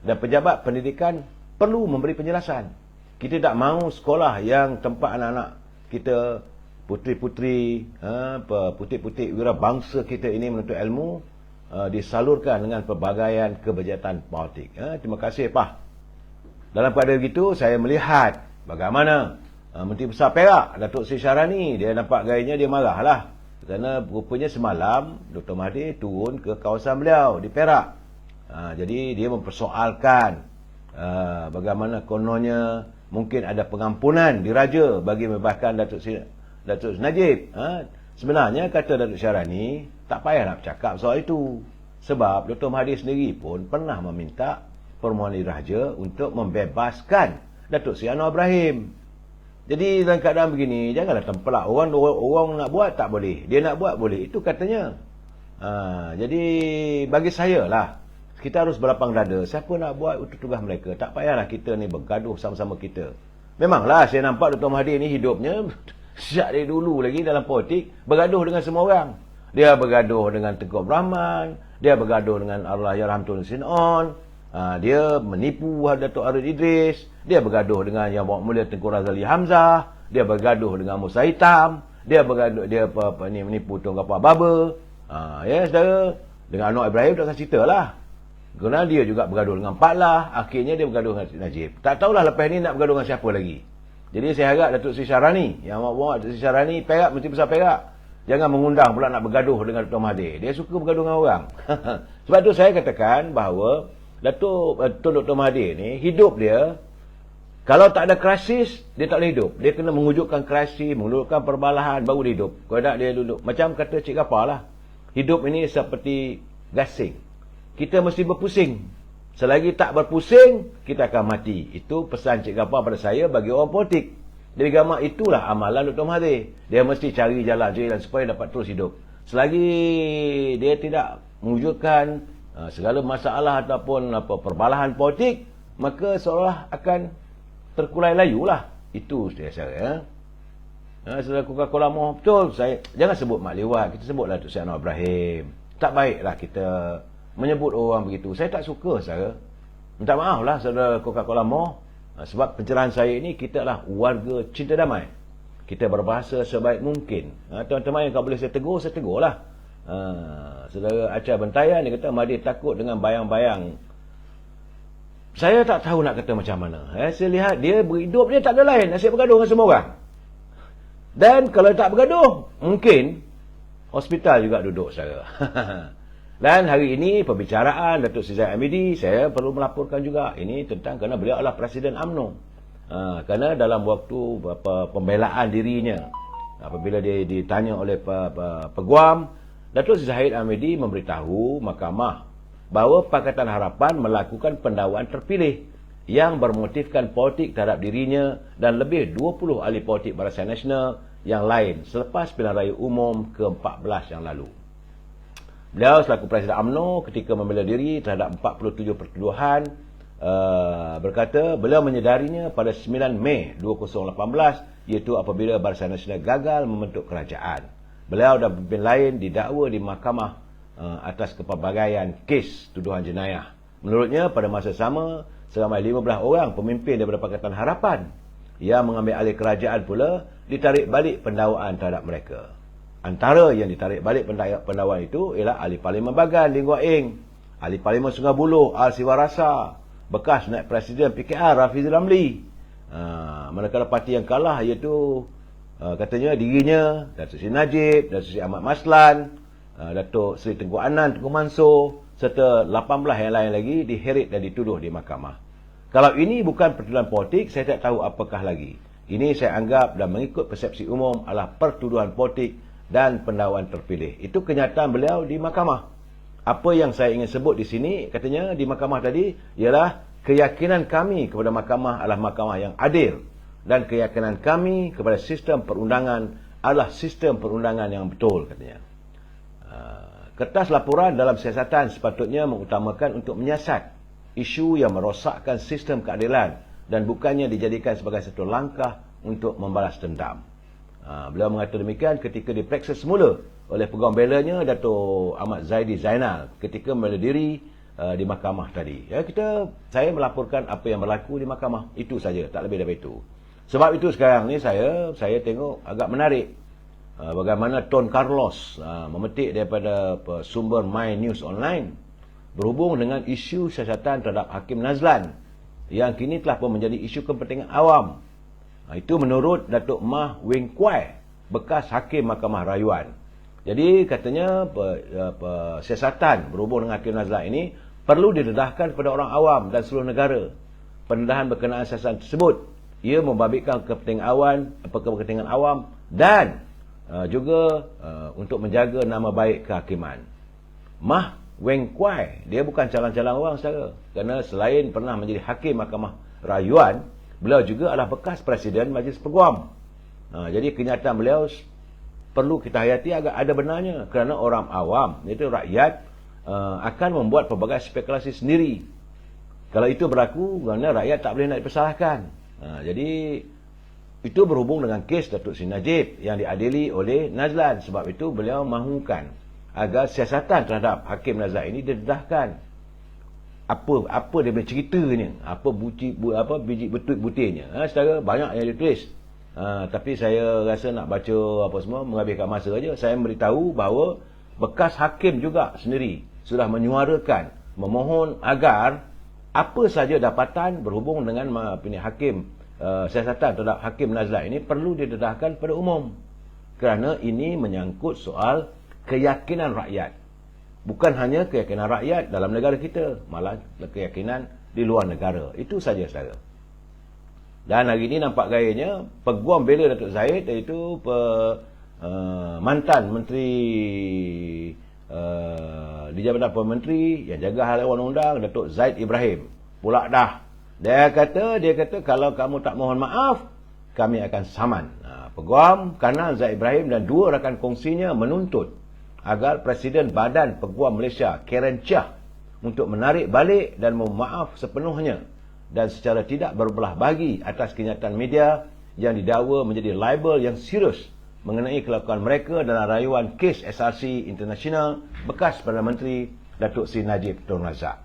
dan pejabat pendidikan perlu memberi penjelasan. Kita tak mahu sekolah yang tempat anak-anak kita, puteri-puteri, putih-putih wira bangsa kita ini menuntut ilmu, disalurkan dengan pelbagaian kebejatan politik. Terima kasih Pah. Dalam keadaan begitu, saya melihat bagaimana Menteri Besar Perak, Datuk Seri Syarani, dia nampak gayanya dia marahlah. Kerana rupanya semalam Dr. Mahathir turun ke kawasan beliau di Perak. Jadi dia mempersoalkan bagaimana kononnya mungkin ada pengampunan diraja bagi membebaskan Datuk Najib. Sebenarnya kata Datuk Syarani, tak payah nak bercakap soal itu. Sebab Dr. Mahathir sendiri pun pernah meminta permohonan diraja untuk membebaskan Datuk Seri Anwar Ibrahim. Jadi dalam keadaan begini, janganlah tempelak. Orang nak buat tak boleh. Dia nak buat boleh. Itu katanya. Jadi bagi saya lah, kita harus berlapang dada. Siapa nak buat itu tugas mereka. Tak payahlah kita ni bergaduh sama-sama kita. Memanglah saya nampak Dr. Mahathir ni hidupnya sejak dari dulu lagi dalam politik bergaduh dengan semua orang. Dia bergaduh dengan Tengku Abdul Rahman, dia bergaduh dengan Allahyarham Tun Sin On, dia menipu Datuk Arif Idris, dia bergaduh dengan Yang Mulia Tengku Razali Hamzah, dia bergaduh dengan Musa Hitam, dia bergaduh menipu Tun Gapar Baba. Ya saudara, dengan Anwar Ibrahim tak usah ceritalah. Kerana dia juga bergaduh dengan Pak Lah, akhirnya dia bergaduh dengan Najib. Tak tahulah lepas ni nak bergaduh dengan siapa lagi. Jadi saya harap Datuk Seri Syarani, yang Datuk Seri Syarani Perak, Menteri Besar Perak, Jangan mengundang pula nak bergaduh dengan Dr. Mahathir. Dia suka bergaduh dengan orang. Sebab tu saya katakan bahawa Dr. Mahathir ni, hidup dia, kalau tak ada krisis, dia tak boleh hidup. Dia kena mewujudkan krisis, mewujudkan perbalahan, baru dia hidup. Kalau tak, dia duduk. Macam kata Cik Gafar lah. Hidup ini seperti gasing. Kita mesti berpusing. Selagi tak berpusing, kita akan mati. Itu pesan Cik Gafar pada saya bagi orang politik. Dari gambar itulah amalan Dr. Mahathir. Dia mesti cari jalan supaya dapat terus hidup. Selagi dia tidak mewujudkan segala masalah ataupun perbalahan politik, maka seolah akan terkulai layu lah. Itu saya. Saudara Coca-Cola Moh, betul. Jangan sebut Mak Liwat. Kita sebutlah Datuk Seri Anwar Ibrahim. Tak baiklah kita menyebut orang begitu. Saya tak suka, saudara. Minta maaf lah, saudara Coca-Cola Moh. Sebab pencerahan saya ini, kita adalah warga cinta damai. Kita berbahasa sebaik mungkin. Teman-teman yang kalau boleh saya tegur lah. Saudara Acar Bentayan, dia kata Mahathir takut dengan bayang-bayang. Saya tak tahu nak kata macam mana. Saya lihat dia berhidup, dia tak ada lain. Asyik bergaduh dengan semua orang. Dan kalau tak bergaduh, mungkin hospital juga duduk, saudara. Dan hari ini perbicaraan Datuk Seri Zahid Hamidi, saya perlu melaporkan juga ini tentang kerana beliau adalah Presiden UMNO. Kerana dalam waktu pembelaan dirinya, apabila dia ditanya oleh Peguam, Datuk Seri Zahid Hamidi memberitahu mahkamah bahawa Pakatan Harapan melakukan pendakwaan terpilih yang bermotifkan politik terhadap dirinya dan lebih 20 ahli politik Barisan Nasional yang lain selepas pilihan raya umum ke-14 yang lalu. Beliau selaku Presiden UMNO ketika membela diri terhadap 47 pertuduhan berkata beliau menyedarinya pada 9 Mei 2018, iaitu apabila Barisan Nasional gagal membentuk kerajaan. Beliau dan pemimpin lain didakwa di mahkamah atas kepelbagaian kes tuduhan jenayah. Menurutnya pada masa sama seramai 15 orang pemimpin daripada Pakatan Harapan yang mengambil alih kerajaan pula ditarik balik pendakwaan terhadap mereka. Antara yang ditarik balik pendakwaan itu ialah Ahli Parlimen Bagan, Lim Guat Eng, Ahli Parlimen Sungai Buloh, Al Siwar Rasa, bekas Naib Presiden PKR, Rafizi Ramli. Manakala parti yang kalah iaitu katanya dirinya, Datuk Seri Najib, Datuk Seri Ahmad Maslan, Datuk Seri Tengku Anan, Tengku Mansur, serta 18 yang lain lagi diheret dan dituduh di mahkamah. Kalau ini bukan pertuduhan politik, saya tak tahu apakah lagi. Ini saya anggap dan mengikut persepsi umum adalah pertuduhan politik dan pendakwaan terpilih. Itu kenyataan beliau di mahkamah. Apa yang saya ingin sebut di sini, katanya di mahkamah tadi, ialah keyakinan kami kepada mahkamah adalah mahkamah yang adil. Dan keyakinan kami kepada sistem perundangan adalah sistem perundangan yang betul, katanya. Kertas laporan dalam siasatan sepatutnya mengutamakan untuk menyiasat isu yang merosakkan sistem keadilan dan bukannya dijadikan sebagai satu langkah untuk membalas dendam. Beliau mengatakan demikian ketika diperiksa semula oleh peguam belanya Dato' Ahmad Zaidi Zainal ketika membela diri di mahkamah tadi. Saya melaporkan apa yang berlaku di mahkamah, itu saja, tak lebih daripada itu. Sebab itu sekarang ni saya tengok agak menarik bagaimana Ton Carlos memetik daripada sumber My News Online berhubung dengan isu siasatan terhadap Hakim Nazlan yang kini telah pun menjadi isu kepentingan awam. Itu menurut Datuk Mah Wing Kuai, bekas Hakim Mahkamah Rayuan. Jadi katanya siasatan berhubung dengan Hakim Nazlan ini perlu didedahkan kepada orang awam dan seluruh negara. Pendedahan berkenaan siasatan tersebut, ia membabitkan kepentingan awam dan juga untuk menjaga nama baik kehakiman. Mah Wing Kuai, dia bukan calon-calon orang saudara. Kerana selain pernah menjadi Hakim Mahkamah Rayuan, beliau juga adalah bekas Presiden Majlis Peguam. Jadi kenyataan beliau perlu kita hayati agak ada benarnya. Kerana orang awam, iaitu rakyat, akan membuat pelbagai spekulasi sendiri. Kalau itu berlaku, kerana rakyat tak boleh nak dipersalahkan. Jadi itu berhubung dengan kes Datuk Seri Najib yang diadili oleh Nazlan. Sebab itu beliau mahukan agar siasatan terhadap Hakim Nazlan ini didedahkan. Apa dia punya ceritanya, apa biji betul-betulnya. Secara banyak yang ditulis. Tapi saya rasa nak baca apa semua menghabiskan masa saja. Saya memberitahu bahawa bekas hakim juga sendiri sudah menyuarakan, memohon agar apa saja dapatan berhubung dengan hakim siasatan terhadap Hakim Nazlan ini perlu didedahkan pada umum. Kerana ini menyangkut soal keyakinan rakyat. Bukan hanya keyakinan rakyat dalam negara kita, malah keyakinan di luar negara. Itu saja, saudara. Dan hari ini nampak gayanya peguam bela Datuk Zahid, iaitu mantan menteri di Jabatan Perdana Menteri yang jaga hal undang-undang, Datuk Zaid Ibrahim. Pula dah. Dia kata kalau kamu tak mohon maaf, kami akan saman. Peguam Kanan Zaid Ibrahim dan dua rakan kongsinya menuntut agar Presiden Badan Peguam Malaysia, Karen Chia, untuk menarik balik dan memaaf sepenuhnya dan secara tidak berbelah bagi atas kenyataan media yang didakwa menjadi libel yang serius mengenai kelakuan mereka dalam rayuan kes SRC International bekas Perdana Menteri Datuk Seri Najib Tun Razak.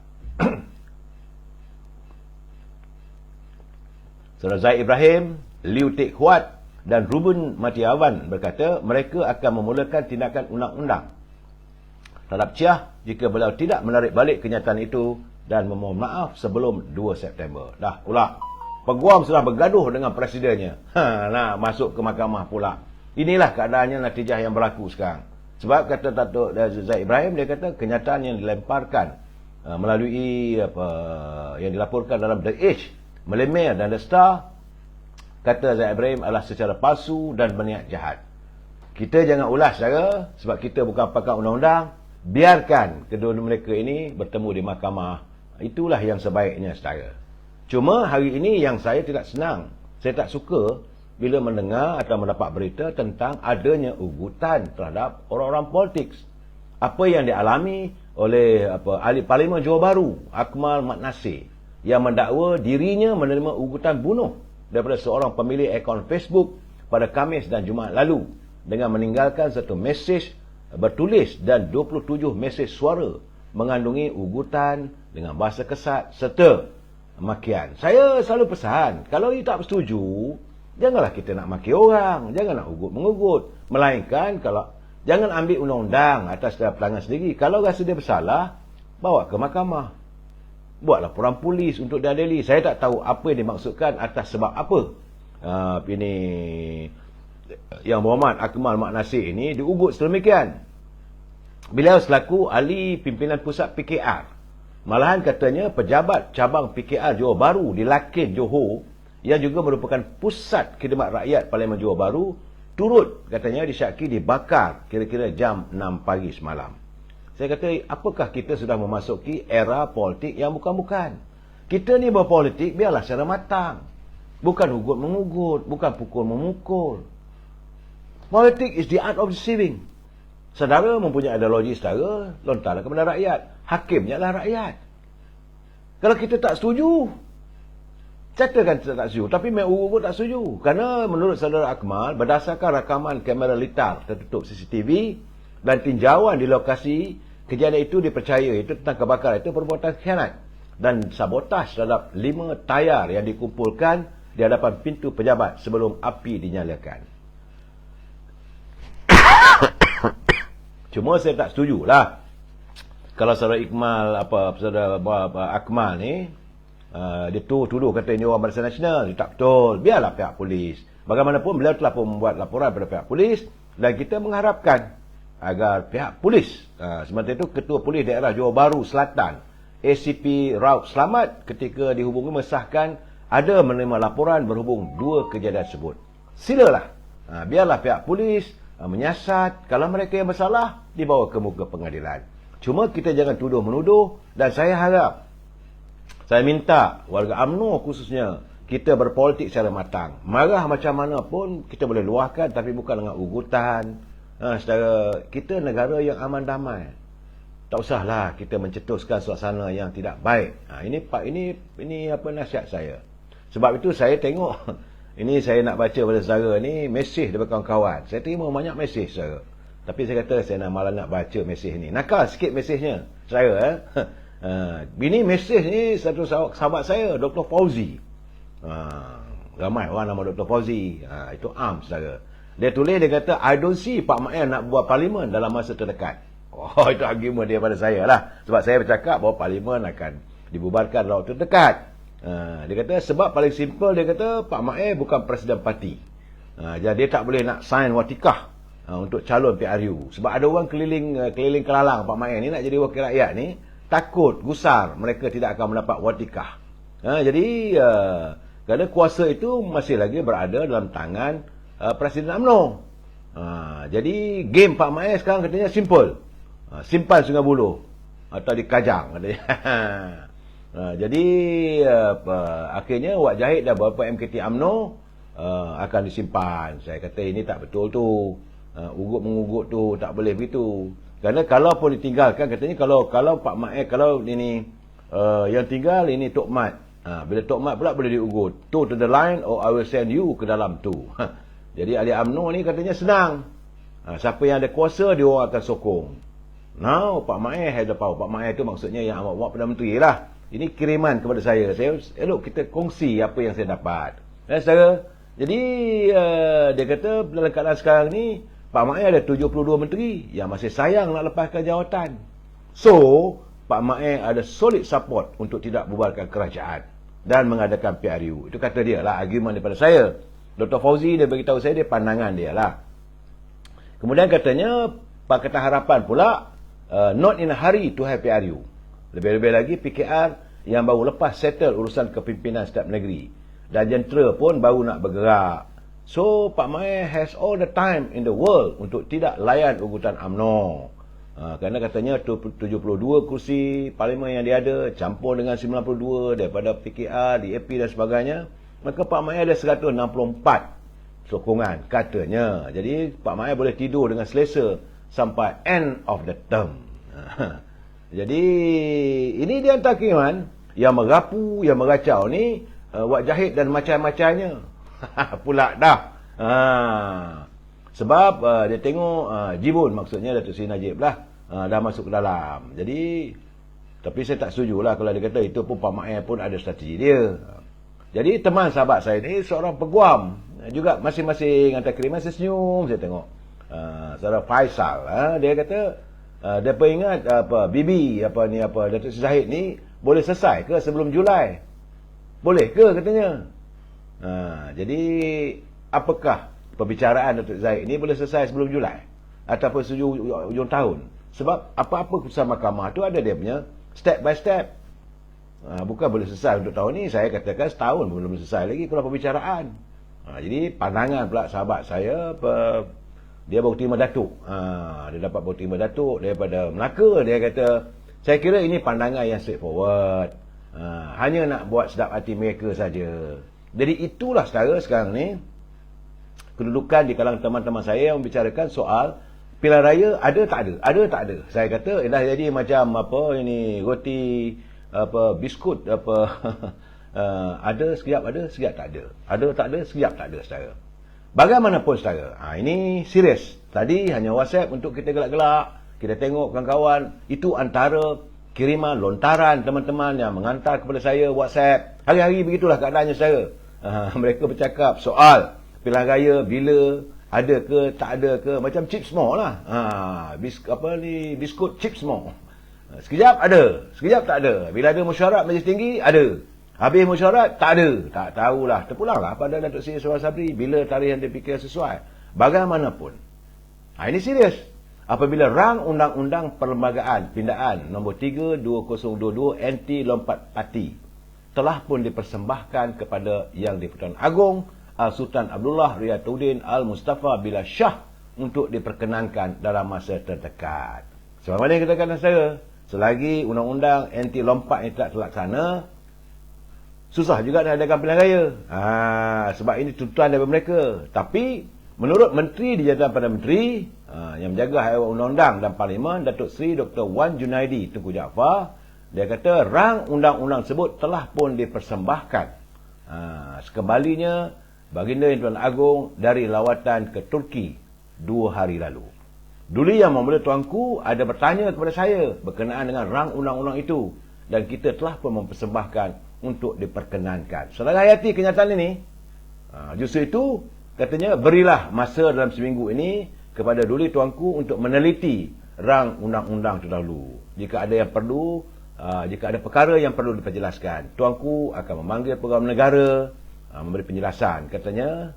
Saudara Zaid Ibrahim, Liu Teck Huat dan Ruben Matiawan berkata mereka akan memulakan tindakan undang-undang terhadap Chia jika beliau tidak menarik balik kenyataan itu dan memohon maaf sebelum 2 September. Dah pula. Peguam sudah bergaduh dengan presidennya. Nak masuk ke mahkamah pula. Inilah keadaannya, natijah yang berlaku sekarang. Sebab kata Datuk Zaid Ibrahim, dia kata kenyataan yang dilemparkan melalui yang dilaporkan dalam The Age, Melaymare dan The Star, kata Zaid Ibrahim adalah secara palsu dan berniat jahat. Kita jangan ulas, saudara, sebab kita bukan pakar undang-undang. Biarkan kedua-dua mereka ini bertemu di mahkamah. Itulah yang sebaiknya, saudara. Cuma hari ini yang saya tidak senang, saya tak suka bila mendengar atau mendapat berita tentang adanya ugutan terhadap orang-orang politik. Apa yang dialami oleh ahli Parlimen Johor Bahru, Akmal Mat Nasir, yang mendakwa dirinya menerima ugutan bunuh daripada seorang pemilik akaun Facebook pada Khamis dan Jumaat lalu dengan meninggalkan satu mesej bertulis dan 27 mesej suara mengandungi ugutan dengan bahasa kesat serta makian. Saya selalu pesan, kalau you tak bersetuju, janganlah kita nak maki orang, jangan nak ugut-mengugut. Melainkan kalau jangan ambil undang-undang atas pelanggan sendiri. Kalau rasa dia bersalah, bawa ke mahkamah. Buat laporan polis untuk diadili. Saya tak tahu apa yang dimaksudkan atas sebab apa. Ini yang Muhammad Akmal Mat Nasir ini diugut sedemikian. Beliau selaku ahli pimpinan pusat PKR. Malahan katanya pejabat cabang PKR Johor Bahru di Lakin, Johor, yang juga merupakan pusat khidmat rakyat Parlimen Johor Bahru, turut katanya disyaki dibakar kira-kira jam 6 pagi semalam. Saya kata, apakah kita sudah memasuki era politik yang bukan-bukan? Kita ni berpolitik biarlah secara matang. Bukan ugut-mengugut, bukan pukul-memukul. Politik is the art of deceiving. Saudara mempunyai ideologi saudara, lontarlah kepada rakyat. Hakimnya lah rakyat. Kalau kita tak setuju, katakan kita tak setuju. Tapi memang tak setuju. Kerana menurut saudara Akmal, berdasarkan rakaman kamera litar tertutup CCTV dan tinjauan di lokasi, kejadian itu dipercaya itu tentang kebakaran itu perbuatan khianat dan sabotaj terhadap 5 tayar yang dikumpulkan di hadapan pintu pejabat sebelum api dinyalakan. Cuma saya tak setujulah kalau saudara Akmal ni dia tuduh kata ini orang Barisan Nasional. Dia tak betul. Biarlah pihak polis. Bagaimanapun beliau telah membuat laporan pada pihak polis dan kita mengharapkan agar pihak polis, sementara itu Ketua Polis Daerah Johor Bahru Selatan ACP Raut Selamat ketika dihubungi mesahkan ada menerima laporan berhubung 2 kejadian tersebut. Silalah, biarlah pihak polis menyiasat. Kalau mereka yang bersalah, dibawa ke muka pengadilan. Cuma kita jangan tuduh-menuduh. Dan saya harap, saya minta warga UMNO khususnya, kita berpolitik secara matang. Marah macam mana pun kita boleh luahkan, tapi bukan dengan ugutan. Secara kita negara yang aman damai. Tak usahlah kita mencetuskan suasana yang tidak baik. Ini apa nasihat saya. Sebab itu saya tengok ini saya nak baca pada saudara ni mesej daripada kawan-kawan. Saya terima banyak mesej saudara. Tapi saya kata saya malah nak baca mesej ni. Nakal sikit mesejnya saudara. Ini mesej ni satu sahabat saya, Dr. Fauzi. Ramai orang nama Dr. Fauzi. Itu saudara. Dia tulis, dia kata, I don't see Pak Mael nak buat parlimen dalam masa terdekat. Oh, itu argument dia pada saya lah. Sebab saya bercakap bahawa parlimen akan dibubarkan dalam waktu terdekat. Dia kata sebab paling simple, dia kata Pak Mael bukan presiden parti. Jadi dia tak boleh nak sign watikah untuk calon PRU. Sebab ada orang keliling Kelalang, Pak Main ni nak jadi wakil rakyat ni, takut, gusar, mereka tidak akan mendapat watikah. Jadi, kerana kuasa itu masih lagi berada dalam tangan Presiden UMNO. Jadi, game Pak Main sekarang katanya simple. Simpan Sungai Buloh atau di Kajang katanya. Jadi akhirnya Wak Jahid dan beberapa MKT UMNO akan disimpan. Saya kata ini tak betul tu. Ugut-mengugut tu tak boleh begitu. Kerana kalau pun ditinggalkan, katanya kalau Pak Mat kalau ini yang tinggal ini Tok Mat. Bila Tok Mat pula boleh diugut. To the line or I will send you ke dalam tu. Jadi ahli UMNO ni katanya senang. Siapa yang ada kuasa dia orang akan sokong. Now Pak Mat has the power. Pak Mat tu maksudnya yang awak Perdana Menteri lah. Ini kiriman kepada saya. Saya elok kita kongsi apa yang saya dapat. Jadi dia kata dalam keadaan sekarang ni Pak Mat ada 72 menteri yang masih sayang nak lepaskan jawatan. So Pak Mat ada solid support untuk tidak bubarkan kerajaan dan mengadakan PRU. Itu kata dia lah, argument daripada saya. Dr. Fauzi dia beritahu saya, dia pandangan dia lah. Kemudian katanya Pakatan Harapan pula not in a hurry to have PRU. Lebih-lebih lagi PKR yang baru lepas settle urusan kepimpinan setiap negeri. Dan jentera pun baru nak bergerak. So, Pak Mai has all the time in the world untuk tidak layan ugutan UMNO. Kerana katanya 72 kursi parlimen yang dia ada, campur dengan 92 daripada PKR, DAP dan sebagainya. Maka Pak Mai ada 164 sokongan katanya. Jadi, Pak Mai boleh tidur dengan selesa sampai end of the term. Jadi ini dia hantar kiriman yang merapu, yang meracau ni Wak Jahid dan macam-macamnya. Pula dah. Sebab dia tengok Jibun, maksudnya Datuk Seri Najib lah, dah masuk ke dalam. Jadi tapi saya tak setuju lah kalau dia kata itu pun Pak Mat pun ada strategi dia. Jadi teman sahabat saya ni seorang peguam juga, masing-masing hantar kiriman saya senyum, saya tengok. Saudara Faisal, dia kata dia ingat Bibi Datuk Seri Zahid ni boleh selesai ke sebelum Julai? Boleh ke katanya? Jadi apakah perbicaraan Datuk Seri Zahid ni boleh selesai sebelum Julai ataupun hujung tahun? Sebab apa-apa keputusan mahkamah tu ada dia punya step by step. Bukan boleh selesai untuk tahun ni, saya katakan setahun belum selesai lagi kalau perbicaraan. Jadi pandangan pula sahabat saya dia baru terima datuk. Dia dapat baru terima datuk daripada Melaka. Dia kata, saya kira ini pandangan yang straightforward. Hanya nak buat sedap hati mereka saja. Jadi itulah sekarang ni kedudukan di kalangan teman-teman saya yang membicarakan soal pilihan raya ada tak ada? Ada tak ada? Saya kata dah jadi macam roti biskut ada sekejap ada, sekejap tak ada. Ada tak ada, sekejap tak ada saudara. Bagaimanapun saudara, ini serius. Tadi hanya WhatsApp untuk kita gelak-gelak, kita tengok kawan-kawan, itu antara kiriman lontaran teman-teman yang mengantar kepada saya WhatsApp. Hari-hari begitulah keadaannya saudara. Mereka bercakap soal pilihan raya bila ada ke tak ada ke, macam chip small lah. Biskut chip small. Sekejap ada, sekejap tak ada. Bila ada mesyuarat majlis tinggi, ada. Habis mesyuarat, tak ada. Tak tahulah. Terpulanglah pada Datuk Seri Aswar Sabri bila tarikh yang dipikir sesuai. Bagaimanapun. Ini serius. Apabila rang Undang-Undang Perlembagaan Pindaan nombor 3/2022 anti lompat parti telah pun dipersembahkan kepada Yang di-Pertuan Agong Sultan Abdullah Riyatuddin Al-Mustafa Billah Shah untuk diperkenankan dalam masa terdekat. Sebab mana kita kata saya, selagi undang-undang anti lompat ini tidak terlaksana, susah juga nak adakan pilihan raya. Sebab ini tuntutan daripada mereka. Tapi menurut Menteri di Jabatan Perdana Menteri yang menjaga haiwan undang-undang dan parlimen, Datuk Seri Dr. Wan Junaidi Tunku Jaafar, dia kata rang undang-undang tersebut telah pun dipersembahkan sekembalinya Baginda Yang Tuan Agong dari lawatan ke Turki 2 hari lalu. Dulu Yang Mulia Tuanku ada bertanya kepada saya berkenaan dengan rang undang-undang itu dan kita telah pun mempersembahkan untuk diperkenankan. Saudara hayati kenyataan ini. Justru itu katanya berilah masa dalam seminggu ini kepada Duli Tuanku untuk meneliti rang undang-undang itu dahulu. Jika ada yang perlu, jika ada perkara yang perlu diperjelaskan, Tuanku akan memanggil pegawai negara memberi penjelasan. Katanya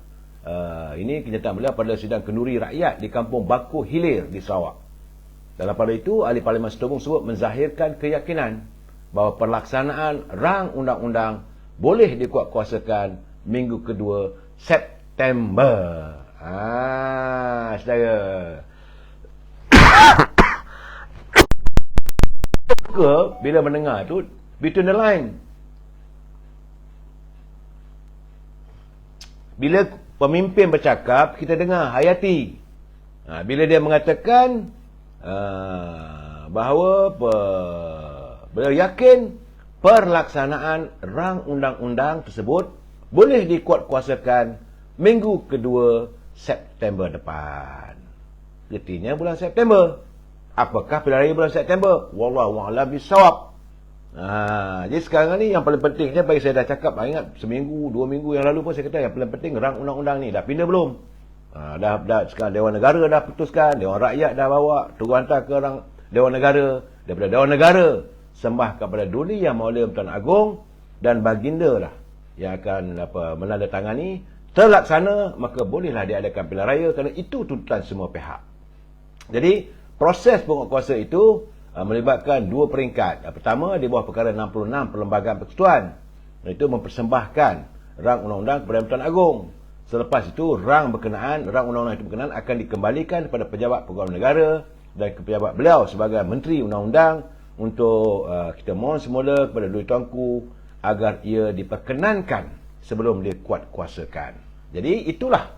Ini kenyataan beliau pada sidang kenduri rakyat di kampung Baku Hilir di Sarawak. Dalam pada itu, ahli Parlimen Setubong sebut menzahirkan keyakinan bahawa pelaksanaan rang undang-undang boleh dikuatkuasakan minggu kedua September. Saudara. Bila mendengar tu, between the line. Bila pemimpin bercakap, kita dengar hayati. Bila dia mengatakan bahawa beliau yakin pelaksanaan rang undang-undang tersebut boleh dikuatkuasakan minggu kedua September depan. Artinya bulan September. Apakah pilihan raya bulan September? Wallahu a'lam bissawab. Jadi sekarang ni yang paling pentingnya bagi saya dah cakap, ingat seminggu, 2 minggu yang lalu pun saya kata yang paling penting rang undang-undang ni dah pindah belum? Dah sekarang Dewan Negara dah putuskan, Dewan Rakyat dah bawa, turun hantar ke Dewan Negara, daripada Dewan Negara sembah kepada Duli Yang Mulia Pertuan Agong dan baginda lah yang akan menandatangani, terlaksana, maka bolehlah diadakan pilihan raya kerana itu tuntutan semua pihak. Jadi proses penguatkuasa itu melibatkan 2 peringkat. Pertama, di bawah perkara 66 Perlembagaan Persekutuan, itu mempersembahkan rang undang-undang kepada Pertuan Agong. Selepas itu, rang undang-undang itu berkenaan akan dikembalikan kepada pejabat pegawai negara dan ke pejabat beliau sebagai Menteri Undang-Undang untuk kita mohon semula kepada Duli Tuanku agar ia diperkenankan sebelum dia kuatkuasakan. Jadi itulah.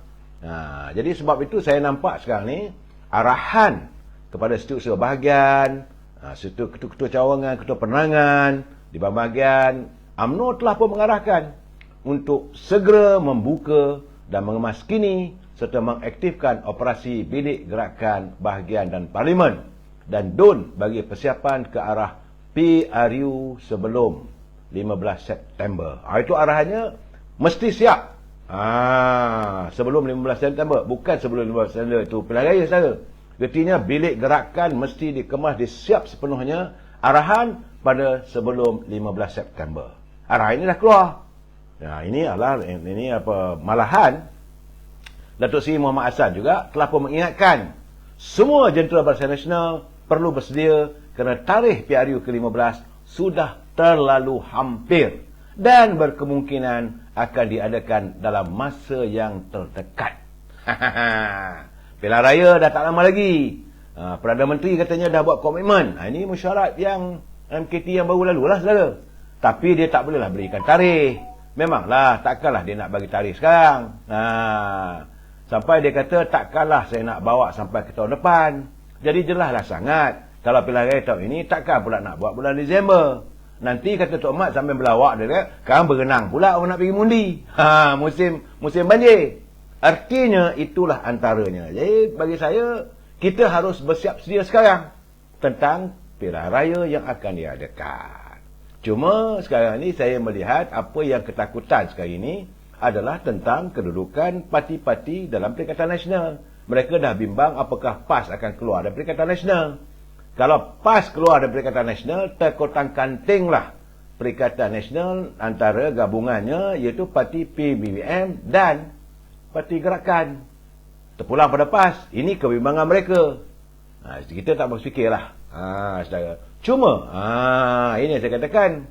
Jadi sebab itu saya nampak sekarang ni arahan kepada setiausaha bahagian, ketua-ketua cawangan, ketua penerangan di bahagian UMNO telah pun mengarahkan untuk segera membuka dan mengemaskini serta mengaktifkan operasi bilik gerakan bahagian dan parlimen dan DUN bagi persiapan ke arah PRU sebelum 15 September. Itu arahannya mesti siap. Sebelum 15 September, bukan sebelum 15 September itu pilihan raya saja. Artinya bilik gerakan mesti dikemas, disiap sepenuhnya. Arahan pada sebelum 15 September. Arahan ini dah keluar. Malahan Datuk Seri Muhammad Hassan juga telah pun mengingatkan semua jentera Barisan Nasional perlu bersedia kerana tarikh PRU ke-15 sudah terlalu hampir dan berkemungkinan akan diadakan dalam masa yang terdekat. Pilihan raya dah tak lama lagi. Perdana Menteri katanya dah buat komitmen. Ini mesyuarat yang MKT yang baru lalu lah, saudara. Tapi dia tak bolehlah berikan tarikh. Memanglah, takkanlah dia nak bagi tarikh sekarang. Sampai dia kata, takkanlah saya nak bawa sampai ke tahun depan. Jadi jelaslah sangat. Kalau pilihan raya tahun ini, takkan pula nak buat bulan Disember. Nanti kata Tok Mat sambil melawak dia, sekarang berenang pula orang nak pergi mundi. Musim banjir. Artinya itulah antaranya. Jadi bagi saya, kita harus bersiap sedia sekarang tentang pilihan raya yang akan diadakan. Cuma sekarang ni saya melihat apa yang ketakutan sekarang ini adalah tentang kedudukan parti-parti dalam Perikatan Nasional. Mereka dah bimbang apakah PAS akan keluar dari Perikatan Nasional. Kalau PAS keluar dari Perikatan Nasional, terkotang-kantinglah Perikatan Nasional antara gabungannya iaitu parti PBBM dan Parti Gerakan. Terpulang pada PAS. Ini kebimbangan mereka. Kita tak berfikirlah. Saudara. Cuma, ini yang saya katakan.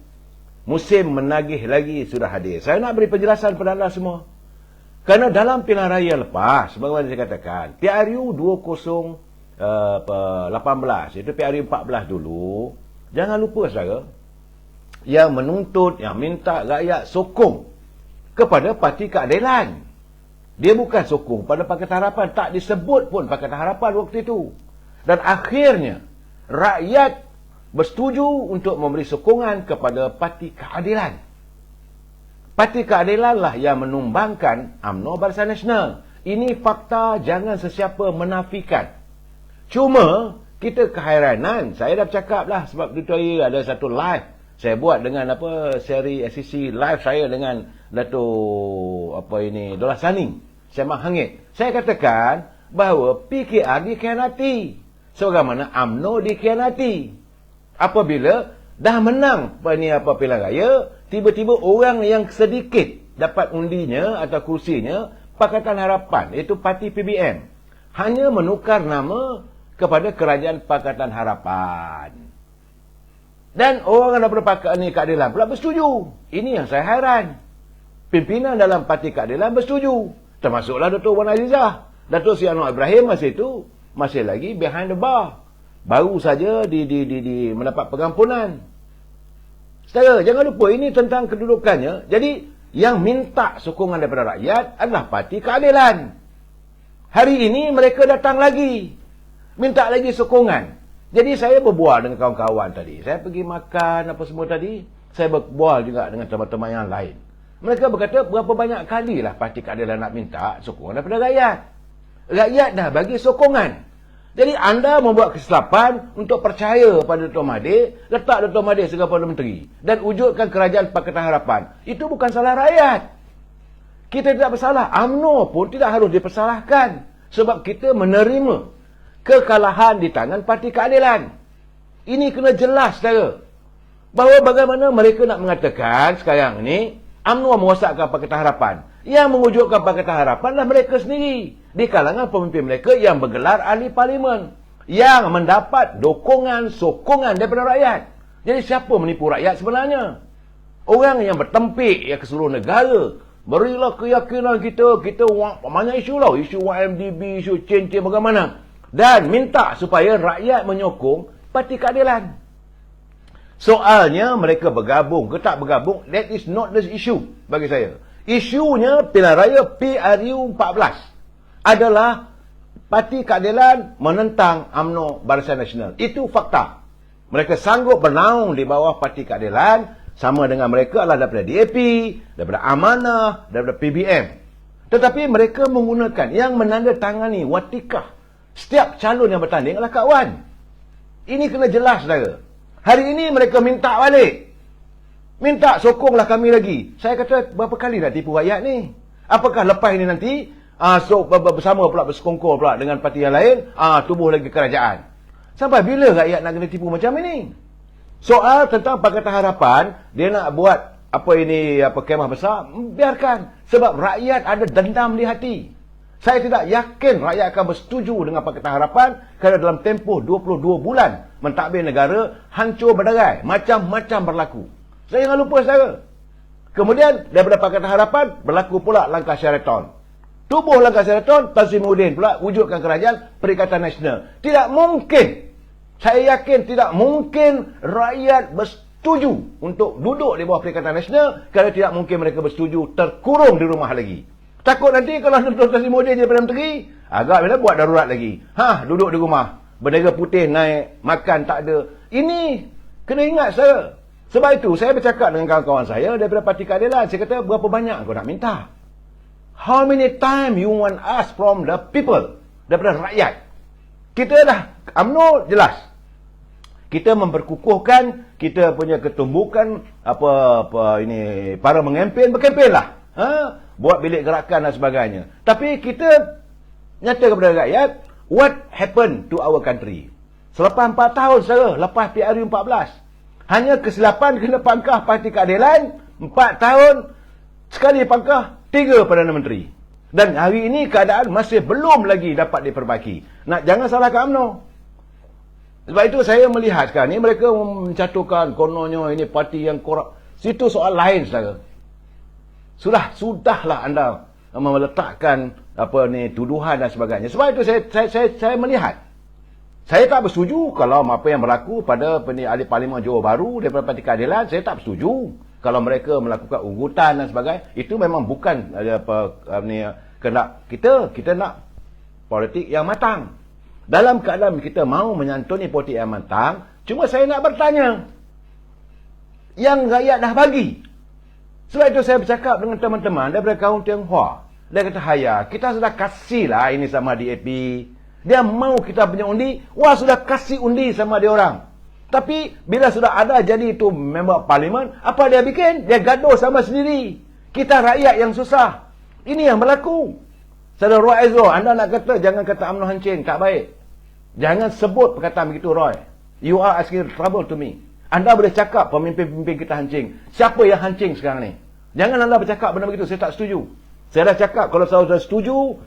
Musim menagih lagi sudah hadir. Saya nak beri penjelasan kepada anda semua. Kerana dalam pilihan raya lepas, sebagaimana saya katakan, PRU 2018, iaitu PRU 14 dulu, jangan lupa saudara, yang menuntut, yang minta rakyat sokong kepada Parti Keadilan. Dia bukan sokong pada Pakatan Harapan. Tak disebut pun Pakatan Harapan waktu itu. Dan akhirnya, rakyat bersetuju untuk memberi sokongan kepada Parti Keadilan. Parti Keadilan lah yang menumbangkan UMNO Barisan Nasional. Ini fakta, jangan sesiapa menafikan. Cuma, kita keheranan. Saya dah bercakap lah, sebab itu hari ada satu live. Saya buat dengan seri SCC live saya dengan Dato' Dola Saning, Sembang Hangit. Saya katakan bahawa PKR dikhianati sebagaimana UMNO dikhianati. Apabila dah menang pilihan raya, tiba-tiba orang yang sedikit dapat undinya atau kursinya Pakatan Harapan, iaitu parti PBM, hanya menukar nama kepada Kerajaan Pakatan Harapan. Dan orang daripada Pakatan Keadilan pula bersetuju. Ini yang saya hairan. Pimpinan dalam Parti Keadilan bersetuju. Termasuklah Datuk Wan Azizah. Datuk Seri Anwar Ibrahim masa itu masih lagi behind the bar. Baru saja mendapat pengampunan. Saudara, jangan lupa ini tentang kedudukannya. Jadi, yang minta sokongan daripada rakyat adalah Parti Keadilan. Hari ini mereka datang lagi. Minta lagi sokongan. Jadi saya berbual dengan kawan-kawan tadi. Saya pergi makan apa semua tadi. Saya berbual juga dengan teman-teman yang lain. Mereka berkata berapa banyak kalilah Parti Keadilan nak minta sokongan daripada rakyat. Rakyat dah bagi sokongan. Jadi anda membuat kesilapan untuk percaya pada Dato' Mahathir, letak Dato' Mahathir sebagai Perdana Menteri dan wujudkan Kerajaan Pakatan Harapan. Itu bukan salah rakyat. Kita tidak bersalah. UMNO pun tidak harus dipersalahkan sebab kita menerima kekalahan di tangan Parti Keadilan. Ini kena jelas, saudara. Bahawa bagaimana mereka nak mengatakan sekarang ini UMNO merosakkan Pakatan Harapan. Yang mewujudkan Pakatan Harapan adalah mereka sendiri. Di kalangan pemimpin mereka yang bergelar ahli parlimen. Yang mendapat sokongan daripada rakyat. Jadi siapa menipu rakyat sebenarnya? Orang yang bertempik ke seluruh negara. Berilah keyakinan kita banyak isu lah. Isu YMDB, isu change bagaimana. Dan minta supaya rakyat menyokong Parti Keadilan. Soalnya mereka bergabung ke tak bergabung, that is not the issue bagi saya. Isunya pilihan raya PRU 14 adalah Parti Keadilan menentang UMNO Barisan Nasional. Itu fakta. Mereka sanggup bernaung di bawah Parti Keadilan sama dengan mereka adalah daripada DAP, daripada Amanah, daripada PBM. Tetapi mereka menggunakan yang menandatangani watikah setiap calon yang bertanding adalah kawan. Ini kena jelas, saudara. Hari ini mereka minta balik. Minta sokonglah kami lagi. Saya kata, berapa kali nak tipu rakyat ni? Apakah lepas ini nanti, bersama pula, bersekongkol pula dengan parti yang lain, tubuh lagi kerajaan? Sampai bila rakyat nak kena tipu macam ini? Soal tentang Pakatan Harapan, dia nak buat kemah besar, biarkan. Sebab rakyat ada dendam di hati. Saya tidak yakin rakyat akan bersetuju dengan Pakatan Harapan kerana dalam tempoh 22 bulan mentadbir negara hancur berderai, macam-macam berlaku. Saya jangan lupa, saudara. Kemudian daripada Pakatan Harapan berlaku pula langkah Sheraton. Tubuh langkah Sheraton, Tan Sri Muhyiddin pula wujudkan Kerajaan Perikatan Nasional. Tidak mungkin, saya yakin tidak mungkin rakyat bersetuju untuk duduk di bawah Perikatan Nasional kerana tidak mungkin mereka bersetuju terkurung di rumah lagi. Takut nanti kalau Tan Sri Muhyiddin jadi Perdana Menteri, agak bila buat darurat lagi. Duduk di rumah. Bendera putih naik, makan tak ada. Ini kena ingat, saya. Sebab itu saya bercakap dengan kawan-kawan saya daripada Parti Keadilan. Saya kata, berapa banyak kau nak minta? How many time you want us from the people? Daripada rakyat. Kita dah, UMNO jelas. Kita memperkukuhkan kita punya ketumbukan para mengempen, berkempenlah. Buat bilik gerakan dan sebagainya. Tapi kita nyata kepada rakyat, what happened to our country? Selepas 4 tahun, saudara, lepas PRU 14. Hanya kesilapan kena pangkah Parti Keadilan, 4 tahun, sekali pangkah, 3 Perdana Menteri. Dan hari ini keadaan masih belum lagi dapat diperbaiki. Jangan salahkan UMNO. Sebab itu saya melihat sekarang ni, mereka mencaturkan kononnya ini parti yang korup. Situ soal lain, saudara. Sudahlah anda meletakkan tuduhan dan sebagainya. Sebab itu saya melihat. Saya tak bersetuju kalau apa yang berlaku pada ahli parlimen Johor Bahru daripada Parti Keadilan. Saya tak bersetuju kalau mereka melakukan ugutan dan sebagainya. Itu memang bukan kehendak kita. Kita nak politik yang matang. Dalam keadaan kita mahu menyantuni politik yang matang, cuma saya nak bertanya, yang rakyat dah bagi. Sebab itu saya bercakap dengan teman-teman daripada kaum Tionghoa. Dia kata, kita sudah kasihlah ini sama DAP. Dia mau kita punya undi, sudah kasih undi sama dia orang. Tapi bila sudah ada jadi itu member parlimen, apa dia bikin? Dia gaduh sama sendiri. Kita rakyat yang susah. Ini yang berlaku. Saudara Roy Ezro, anda nak kata jangan kata UMNO hancing, tak baik. Jangan sebut perkataan begitu, Roy. You are asking trouble to me. Anda boleh cakap pemimpin-pemimpin kita hancing. Siapa yang hancing sekarang ni? Jangan anda bercakap benda begitu, saya tak setuju. Saya dah cakap, kalau saudara setuju,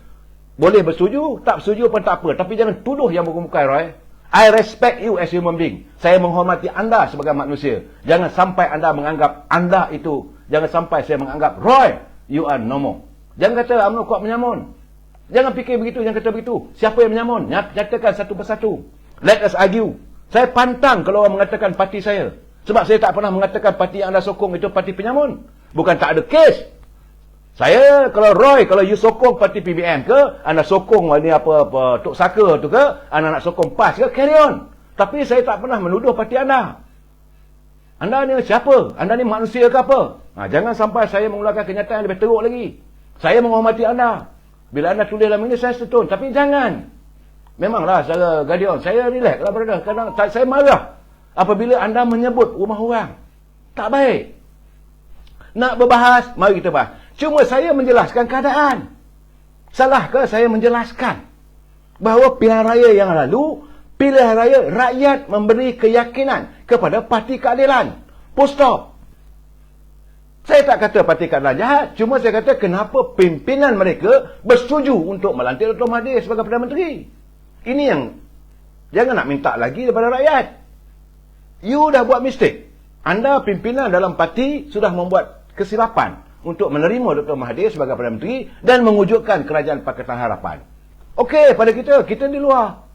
boleh bersetuju, tak bersetuju pun tak apa. Tapi jangan tuduh yang bukan-bukan, Roy. I respect you as human being. Saya menghormati anda sebagai manusia. Jangan sampai anda menganggap anda itu. Jangan sampai saya menganggap, Roy, you are normal. Jangan kata UMNO kuat menyamun. Jangan fikir begitu, jangan kata begitu. Siapa yang menyamun? Nyatakan satu persatu. Let us argue. Saya pantang kalau orang mengatakan parti saya. Sebab saya tak pernah mengatakan parti yang anda sokong itu parti penyamun. Bukan tak ada kes. Saya, kalau Roy, kalau you sokong parti PBM ke, anda sokong ni apa Tok Saka tu ke, anda nak sokong PAS ke, carry on. Tapi saya tak pernah menuduh parti anda. Anda ni siapa? Anda ni manusia ke apa? Jangan sampai saya mengeluarkan kenyataan yang lebih teruk lagi. Saya menghormati anda. Bila anda tulis dalam ini, saya setuju. Tapi jangan. Memanglah, secara Guardian, saya relax lah, brother. Kadang saya marah apabila anda menyebut rumah orang. Tak baik. Nak berbahas, mari kita bahas. Cuma saya menjelaskan keadaan. Salahkah saya menjelaskan bahawa pilihan raya yang lalu, pilihan raya rakyat memberi keyakinan kepada Parti Keadilan. Full stop. Saya tak kata Parti Keadilan jahat. Cuma saya kata kenapa pimpinan mereka bersetuju untuk melantik Dr. Mahathir sebagai Perdana Menteri. Ini yang jangan nak minta lagi daripada rakyat. You dah buat mistake. Anda pimpinan dalam parti sudah membuat kesilapan untuk menerima Dr. Mahathir sebagai Perdana Menteri dan mewujudkan kerajaan Pakatan Harapan. Okey, pada kita di luar.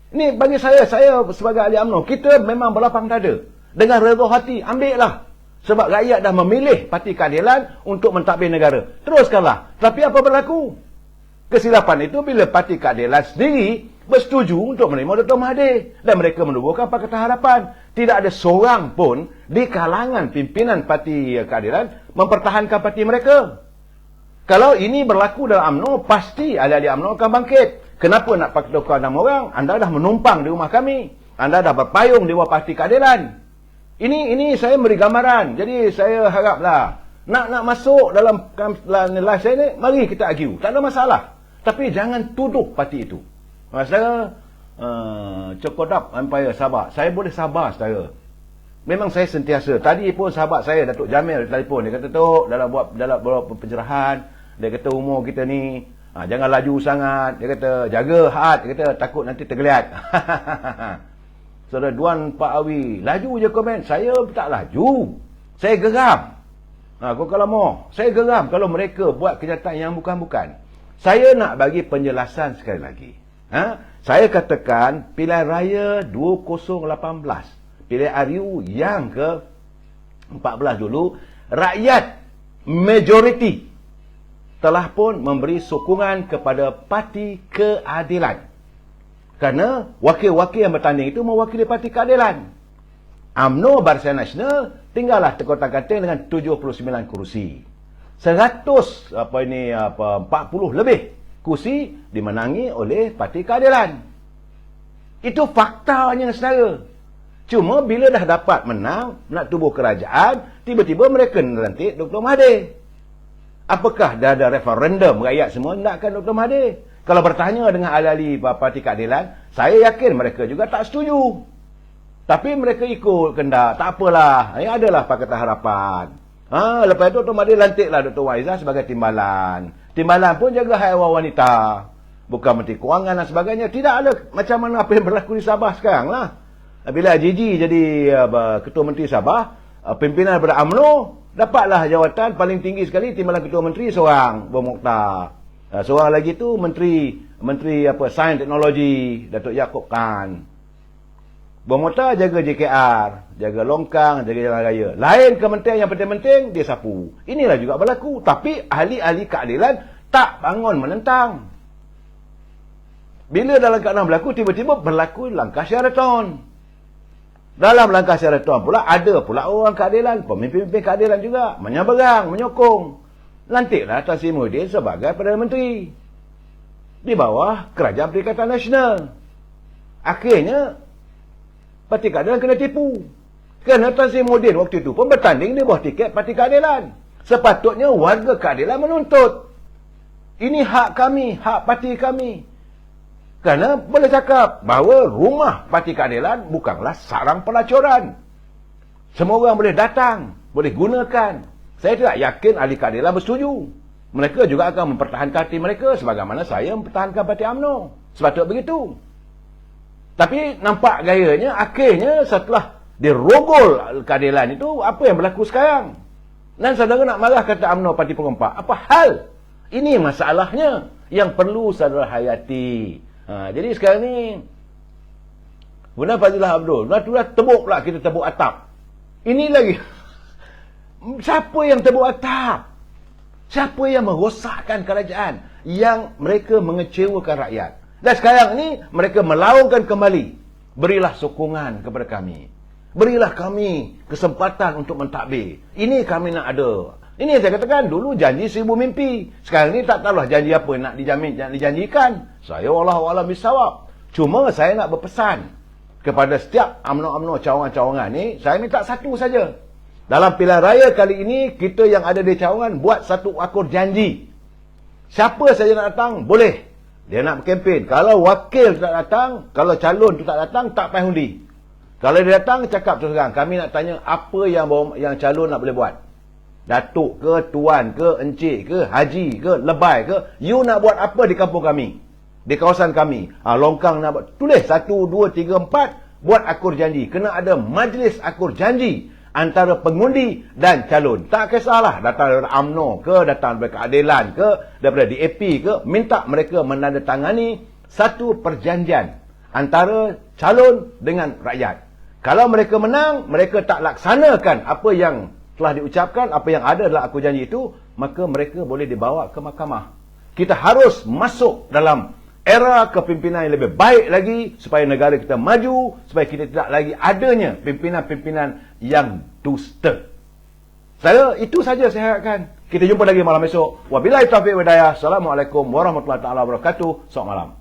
Ini bagi saya sebagai ahli UMNO, kita memang berlapang dada. Dengan redha hati, ambillah. Sebab rakyat dah memilih Parti Keadilan untuk mentadbir negara. Teruskanlah. Tapi apa berlaku? Kesilapan itu bila Parti Keadilan sendiri bersetuju untuk menerima Dr. Mahathir. Dan mereka menubuhkan Pakatan Harapan. Tidak ada seorang pun di kalangan pimpinan Parti Keadilan mempertahankan parti mereka. Kalau ini berlaku dalam UMNO, pasti ahli-ahli UMNO akan bangkit. Kenapa nak pakai tukar 6 orang? Anda dah menumpang di rumah kami. Anda dah berpayung di bawah Parti Keadilan. Ini saya beri gambaran. Jadi saya haraplah nak masuk dalam live saya ni, mari kita argue. Tak ada masalah. Tapi jangan tuduh parti itu. Saya Cokodap Empire Sabah. Saya boleh sabar saudara. Memang saya sentiasa. Tadi pun sahabat saya Datuk Jamil telefon. Dia kata, Tok, dalam buat pencerahan, dia kata umur kita ni jangan laju sangat. Dia kata jaga hati. Dia kata takut nanti tergeliat. Saudara Duan Pak Awi, laju je komen. Saya tak laju. Saya geram. Kau kalau mau, saya geram kalau mereka buat kenyataan yang bukan-bukan. Saya nak bagi penjelasan sekali lagi. Saya katakan pilihan raya 2018, pilihan RU yang ke-14 dulu, rakyat majoriti telah pun memberi sokongan kepada Parti Keadilan. Kerana wakil-wakil yang bertanding itu mewakili Parti Keadilan. UMNO Barisan Nasional tinggallah terkotak-kating dengan 79 kursi. 140 lebih kursi dimenangi oleh Parti Keadilan. Itu faktanya, saudara. Cuma bila dah dapat menang, nak tubuh kerajaan, tiba-tiba mereka lantik Dr. Mahathir. Apakah dah ada referendum rakyat semua nakkan Dr. Mahathir? Kalau bertanya dengan ahli-ahli Parti Keadilan, saya yakin mereka juga tak setuju. Tapi mereka ikut kendak. Tak apalah. Ini adalah Pakatan Harapan. Lepas itu Dr. Mahathir lantiklah Dr. Waizah sebagai timbalan. Timbalan pun jaga hak wanita. Bukan Menteri Kewangan dan sebagainya. Tidak ada macam mana apa yang berlaku di Sabah sekarang lah. Bila Gigi jadi Ketua Menteri Sabah, pimpinan daripada UMNO dapatlah jawatan paling tinggi sekali, timbalan Ketua Menteri seorang, Bung Mokhtar. Seorang lagi tu Menteri Sains Teknologi, Datuk Yaakob Khan. Bung Mokhtar jaga JKR, jaga longkang, jaga jalan raya. Lain kementerian yang penting-penting, dia sapu. Inilah juga berlaku. Tapi ahli-ahli keadilan tak bangun menentang. Bila dalam keadaan berlaku, tiba-tiba berlaku langkah Sheraton. Dalam langkah Sheraton pula, ada pula orang keadilan, pemimpin-pemimpin keadilan juga, menyabarang, menyokong. Lantiklah Tan Sri Muhyiddin sebagai Perdana Menteri di bawah Kerajaan Perikatan Nasional. Akhirnya Parti Keadilan kena tipu. Kerana Tan Sri Muhyiddin waktu itu pun bertanding di bawah tiket Parti Keadilan. Sepatutnya warga keadilan menuntut. Ini hak kami, hak parti kami. Kerana boleh cakap bahawa rumah Parti Keadilan bukanlah sarang pelacuran. Semua orang boleh datang, boleh gunakan. Saya tidak yakin ahli keadilan bersetuju. mereka juga akan mempertahankan parti mereka sebagaimana saya mempertahankan parti UMNO. Sepatutnya begitu. Tapi nampak gayanya, akhirnya setelah dirogol keadilan itu, apa yang berlaku sekarang? Dan saudara nak marah kata UMNO parti perompak. Apa hal? Ini masalahnya yang perlu saudara hayati. Jadi sekarang ni, Guna Fadilah Abdul, dah tebuk pula kita tebuk atap. Ini lagi. Siapa yang tebuk atap? Siapa yang merosakkan kerajaan? Yang mereka mengecewakan rakyat. Dan sekarang ni, mereka melaungkan kembali. Berilah sokongan kepada kami. Berilah kami kesempatan untuk mentadbir. Ini kami nak ada. Ini yang saya katakan, dulu janji 1000 mimpi. Sekarang ni tak tahulah janji apa nak dijanjikan. Saya wallahualam bisawab. Cuma saya nak berpesan kepada setiap UMNO cawangan-cawangan ni, saya minta satu saja. Dalam pilihan raya kali ini, kita yang ada di cawangan buat satu akur janji. Siapa saja nak datang, boleh. Dia nak berkempen. Kalau wakil tak datang, kalau calon tu tak datang, tak payah undi. Kalau dia datang, cakap terus terang. Kami nak tanya apa yang calon nak boleh buat. Datuk ke, tuan ke, encik ke, haji ke, lebay ke. You nak buat apa di kampung kami? Di kawasan kami. Longkang nak buat. Tulis 1, 2, 3, 4. Buat akur janji. Kena ada majlis akur janji antara pengundi dan calon. Tak kisahlah datang daripada UMNO ke, datang daripada keadilan ke, daripada DAP ke, minta mereka menandatangani satu perjanjian antara calon dengan rakyat. Kalau mereka menang, mereka tak laksanakan apa yang telah diucapkan, apa yang ada dalam akur janji itu, maka mereka boleh dibawa ke mahkamah. Kita harus masuk dalam era kepimpinan yang lebih baik lagi supaya negara kita maju, supaya kita tidak lagi adanya pimpinan-pimpinan yang dusta. Itu saja saya harapkan. Kita jumpa lagi malam esok. Wabillahi taufiq wal hidayah. Assalamualaikum warahmatullahi wabarakatuh. Selamat malam.